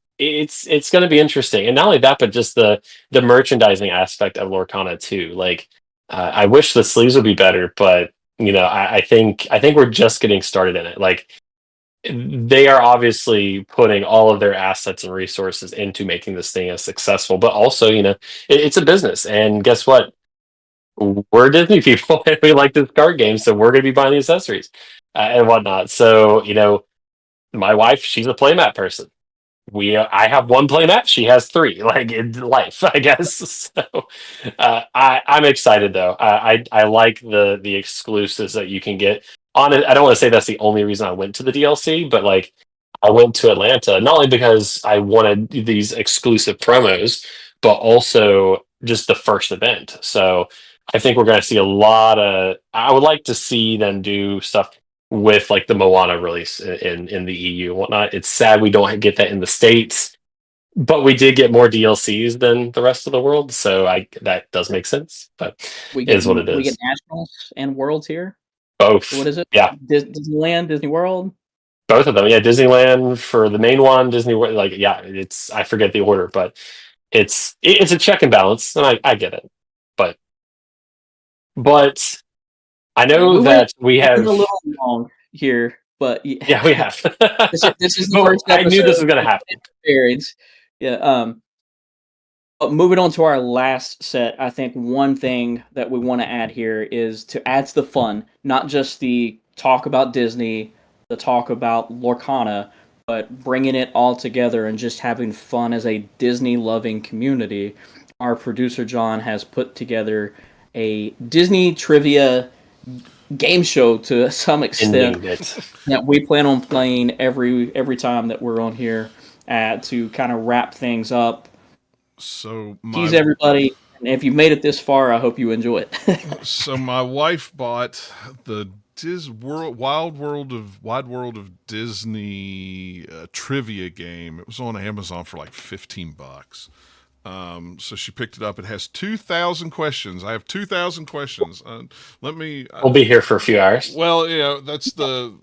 going to be interesting, and not only that, but just the merchandising aspect of Lorcana too. Like, I wish the sleeves would be better, but I think we're just getting started in it. Like, they are obviously putting all of their assets and resources into making this thing as successful, but also, it's a business, and guess what? We're Disney people and we like this card game, so we're going to be buying the accessories and whatnot. So, my wife, she's a playmat person. I have one playmat, she has three, like in life, I guess. So, I'm excited though. I like the exclusives that you can get on it. I don't want to say that's the only reason I went to the DLC, but like, I went to Atlanta not only because I wanted these exclusive promos, but also just the first event. So I think we're going to see a lot of. I would like to see them do stuff with like the Moana release in the EU and whatnot. It's sad we don't get that in the States, but we did get more DLCs than the rest of the world, so I that does make sense. But We it get is what it we get is. nationals and worlds here. What Both, is it? yeah, Disneyland, Disney World. both of them. Yeah, Disneyland for the main one, Disney World. Like, yeah, it's I forget the order, but it's a check and balance, and I get it. But but I Yeah, know we went that we a have. little long here, but Yeah, we have. this is the But first I knew this episode. was going to happen. Experience. Yeah. But moving on to our last set, I think one thing that we want to add here is to add to the fun, not just the talk about Disney, the talk about Lorcana, but bringing it all together and just having fun as a Disney loving community. Our producer John has put together a Disney trivia game show to some extent Indeed, it. that we plan on playing every time that we're on here to kind of wrap things up, So tease my everybody. And if you've made it this far, I hope you enjoy it. so my wife bought the Wide World of Disney trivia game. It was on Amazon for like $15. So she picked it up. It has 2,000 questions. I have 2,000 questions. Let me. We'll be here for a few hours. Well, that's the.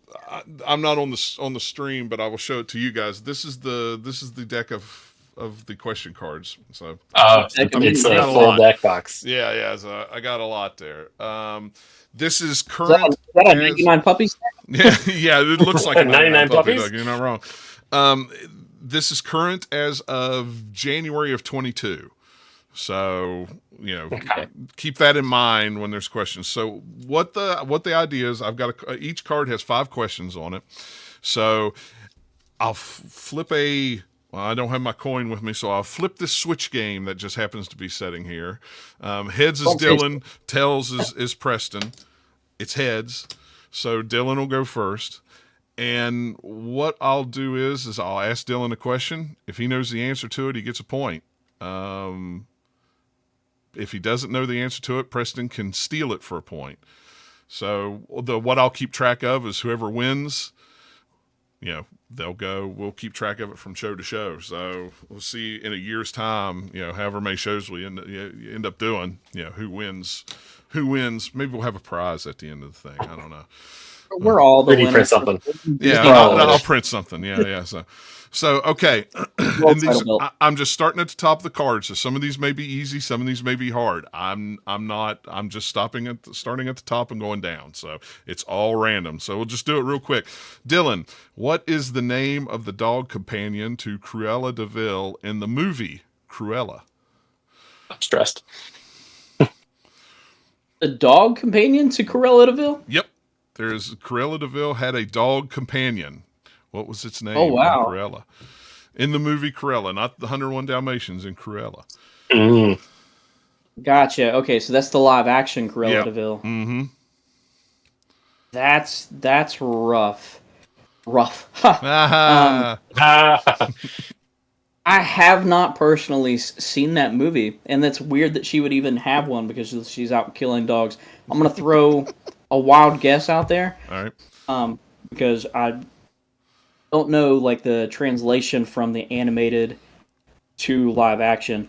I'm not on the stream, but I will show it to you guys. This is the deck of the question cards. So Oh, Is it's I a got a full lot. deck box. Yeah. So I got a lot there. This is that current a as 99 puppies? yeah. It looks like a 99 99 puppy puppies? dog. You're not wrong. Um, this is current as of January of 22. So Okay. keep that in mind when there's questions. So what the idea is, I've got each card has 5 questions on it. So I'll flip a. Well, I don't have my coin with me, so I'll flip this switch game that just happens to be setting here. Heads is Dylan, tails is Preston. It's heads. So Dylan will go first. And what I'll do is I'll ask Dylan a question. If he knows the answer to it, he gets a point. If he doesn't know the answer to it, Preston can steal it for a point. So what I'll keep track of is whoever wins, we'll keep track of it from show to show. So we'll see in a year's time, however many shows we end up doing, who wins. Maybe we'll have a prize at the end of the thing. I don't know. We're all the winners. Print something. Yeah, I'll print something. Yeah. So okay. And these, I'm just starting at the top of the card. So some of these may be easy, some of these may be hard. I'm just starting at the top and going down. So it's all random. So we'll just do it real quick. Dylan, what is the name of the dog companion to Cruella de Vil in the movie Cruella? I'm stressed. The dog companion to Cruella de Vil? Yep. Cruella de Vil had a dog companion. What was its name? Oh, wow. Cruella. In the movie Cruella, not the 101 Dalmatians, in Cruella. Mm. Gotcha. Okay, so that's the live action Cruella de Vil. Mm-hmm. That's rough. I have not personally seen that movie, and that's weird that she would even have one because she's out killing dogs. I'm going to throw a wild guess out there. All right. Because I don't know like the translation from the animated to live action,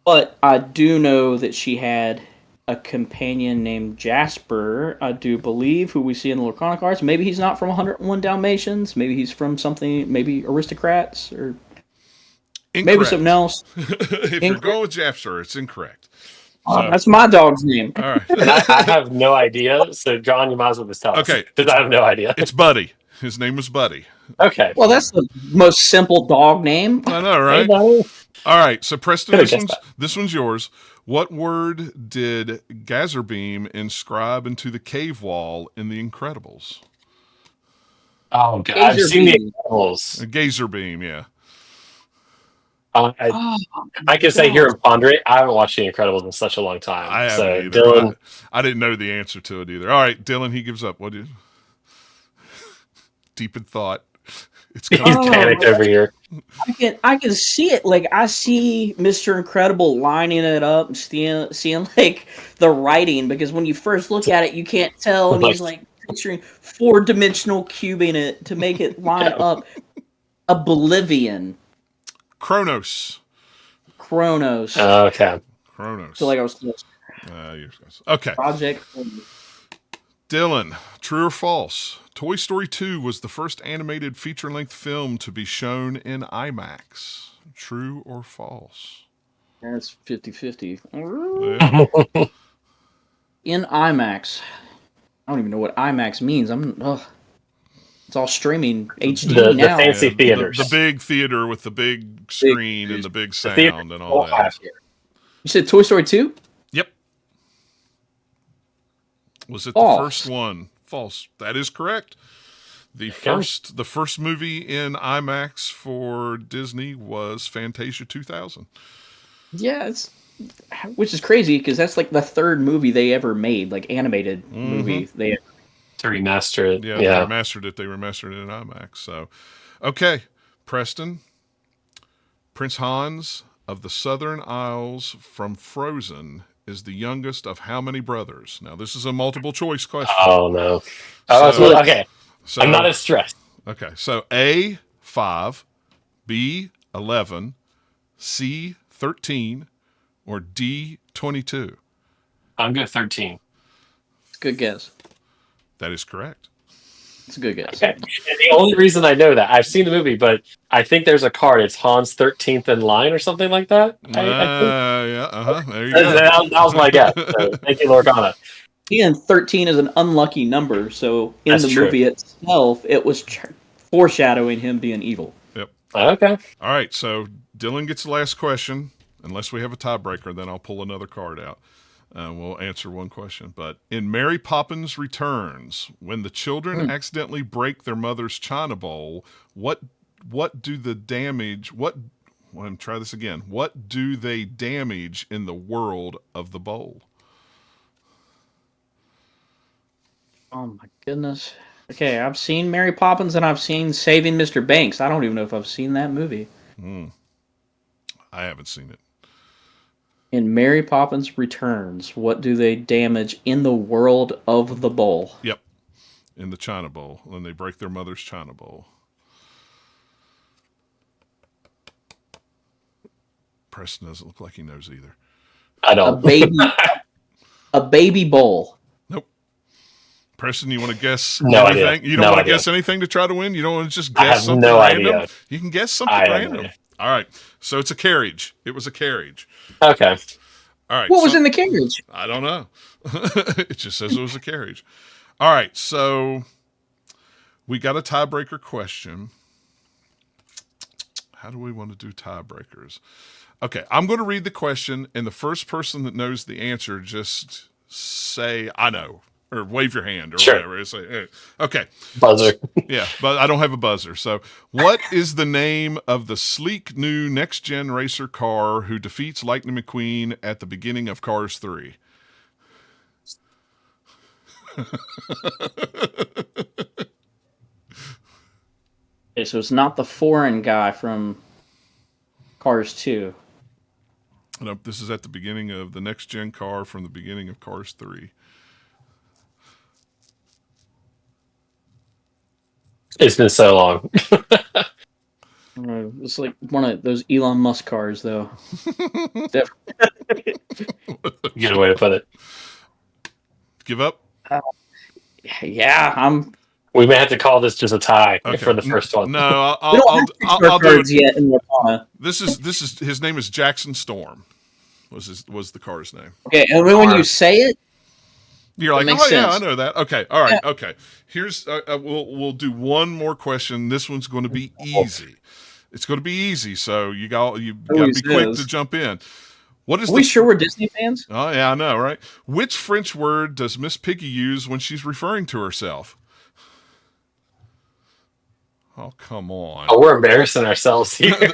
but I do know that she had a companion named Jasper, I do believe, who we see in the Lorcana cards. Maybe he's not from 101 Dalmatians. Maybe he's from something, maybe Aristocrats, or Incorrect. maybe something else. If you're going with Jasper, it's incorrect. That's my dog's name. All right. I have no idea. So, John, you might as well just tell us. Okay. Because I have no idea. It's Buddy. His name was Buddy. Okay. Well, that's the most simple dog name. I know, right? Hey, all right. So, Preston, this one's yours. What word did Gazerbeam inscribe into the cave wall in The Incredibles? Oh, God. I've seen The Incredibles. A gazer beam, yeah. I can say here and ponder it. I haven't watched The Incredibles in such a long time. I haven't so, either. Dylan, I didn't know the answer to it either. All right, Dylan, he gives up. What do you? Deep in thought. He's panicked over here. I can see it. Like, I see Mr. Incredible lining it up and seeing like the writing, because when you first look at it, you can't tell, and he's like picturing 4-dimensional cubing it to make it line up. Oblivion. Kronos. Okay. Kronos. So like I was close. Okay. Project. Dylan, true or false? Toy Story 2 was the first animated feature-length film to be shown in IMAX. True or false? That's 50-50. Yeah. In IMAX. I don't even know what IMAX means. It's all streaming HD now. The fancy theaters. The big theater with the big screen and the big sound and all that. You said Toy Story 2? Yep. Was it False. the first one? False. That is correct. The first movie in IMAX for Disney was Fantasia 2000. Yeah, which is crazy because that's like the third movie they ever made, like animated movie they ever. To remaster it. Yeah, they remastered it. They remastered it in IMAX. So, okay, Preston, Prince Hans of the Southern Isles from Frozen is the youngest of how many brothers? Now, this is a multiple choice question. Oh, no. Okay. So, I'm not as stressed. Okay, so A, 5, B, 11, C, 13, or D, 22? I'm good 13. Good guess. That is correct. It's a good guess. Okay. And the only reason I know that, I've seen the movie, but I think there's a card. It's Hans 13th in line or something like that. Yeah, there you go. That was my guess. So, thank you, Lorcana. And 13 is an unlucky number, so in That's the true. movie itself, it was foreshadowing him being evil. Yep. Okay. All right, so Dylan gets the last question. Unless we have a tiebreaker, then I'll pull another card out. We'll answer one question. But in Mary Poppins Returns, when the children accidentally break their mother's china bowl, what do the damage? What do they damage in the world of the bowl? Oh my goodness. Okay, I've seen Mary Poppins and I've seen Saving Mr. Banks. I don't even know if I've seen that movie. I haven't seen it. In Mary Poppins Returns, what do they damage in the world of the bowl? Yep, in the China Bowl, when they break their mother's China Bowl. Preston doesn't look like he knows either. I A don't. baby bowl. Nope. Preston, you want to guess No anything? idea. You don't No want to idea. guess anything to try to win? You don't want to just I guess have something no random? idea. You can guess something I have no random. idea. All right. So it's a carriage. It was a carriage. Okay. All right. What was in the carriage? I don't know. It just says it was a carriage. All right. So we got a tiebreaker question. How do we want to do tiebreakers? Okay, I'm going to read the question, and the first person that knows the answer just say, I know, or wave your hand, or Sure. whatever. Say, hey. Okay. Buzzer. Yeah, but I don't have a buzzer. So, what is the name of the sleek new next-gen racer car who defeats Lightning McQueen at the beginning of Cars 3? Okay, so it's not the foreign guy from Cars 2. No, this is at the beginning of the next-gen car from the beginning of Cars 3. It's been so long. It's like one of those Elon Musk cars, though. Good way to put it. Give up? Yeah, We may have to call this just a tie Okay. for the first one. No, we don't have I'll do cards it. yet in Lorcana. This is his name is Jackson Storm. Was the car's name? Okay, and when you say it, You're like, makes oh yeah, I sense. know that. Okay, all right, okay. Here's we'll do one more question. This one's going to be easy. It's going to be easy, so you got to be quick to jump in. What is are we sure we're Disney fans? Oh yeah, I know, right? Which French word does Miss Piggy use when she's referring to herself? Oh, come on. Oh, we're embarrassing ourselves here.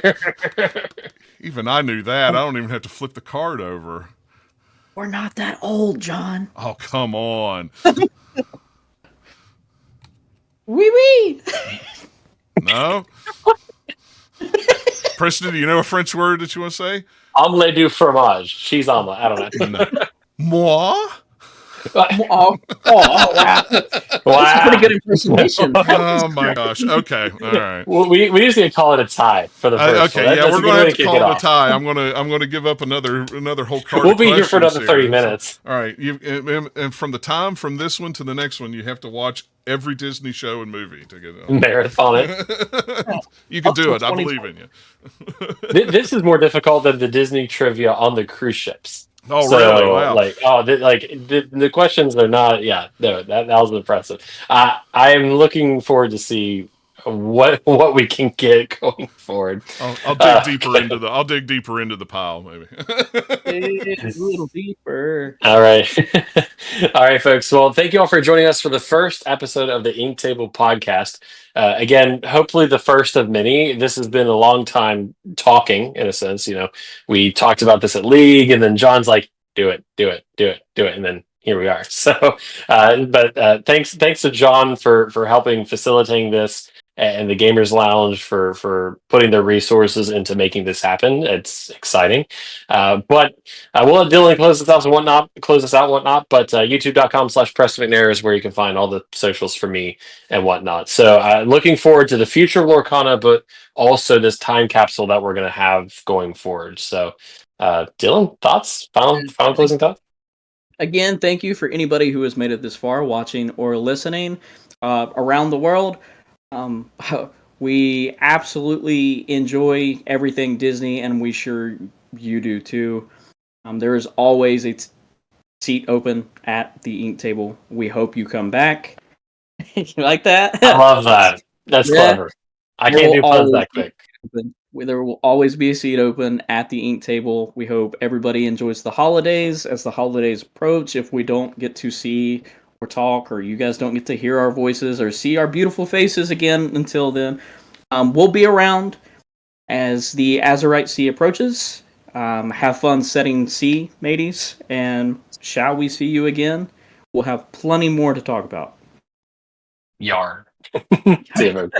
Even I knew that. I don't even have to flip the card over. We're not that old, John. Oh, come on. Wee wee. No? Preston, do you know a French word that you want to say? Omelette du fromage. Cheese omelet. I don't know. Moi? Wow. That's a pretty good impersonation. Oh my gosh. Okay. All right. Well, we just need to call it a tie for the first Okay. one. Yeah, we're going to have to call it a off. tie. I'm going to give up another whole card. We'll of be here for another questions 30 here. minutes. All right. And from the time from this one to the next one, you have to watch every Disney show and movie to get it. Marathon it. You can do it. I 2020. believe in you. This is more difficult than the Disney trivia on the cruise ships. Oh, So, really? Wow. The questions are not. Yeah, no, that was impressive. I am looking forward to see what we can get going forward. I'll dig deeper into the. I'll dig deeper into the pile, maybe. A little deeper. All right. All right, folks. Well, thank you all for joining us for the first episode of the Ink Table podcast. Again, hopefully the first of many. This has been a long time talking, in a sense. We talked about this at League, and then John's like, do it. And then here we are. So, but thanks to John for helping facilitating this, and the Gamers Lounge for putting their resources into making this happen. It's exciting. But we'll let Dylan close us out and whatnot. But youtube.com/Preston McNair is where you can find all the socials for me and whatnot. So looking forward to the future of Lorcana, but also this time capsule that we're going to have going forward. So Dylan, thoughts? Final closing thoughts? Again, thank you for anybody who has made it this far, watching or listening around the world. We absolutely enjoy everything Disney, and we sure you do too. There is always a seat open at the Ink Table. We hope you come back. You like that? I love that. That's clever. I can't do puns that quick. There will always be a seat open at the Ink Table. We hope everybody enjoys the holidays as the holidays approach. If we don't get to see or talk, or you guys don't get to hear our voices or see our beautiful faces again until then, we'll be around as the Azurite Sea approaches. Have fun setting sea, mateys, and shall we see you again? We'll have plenty more to talk about. Yarn. See you, man.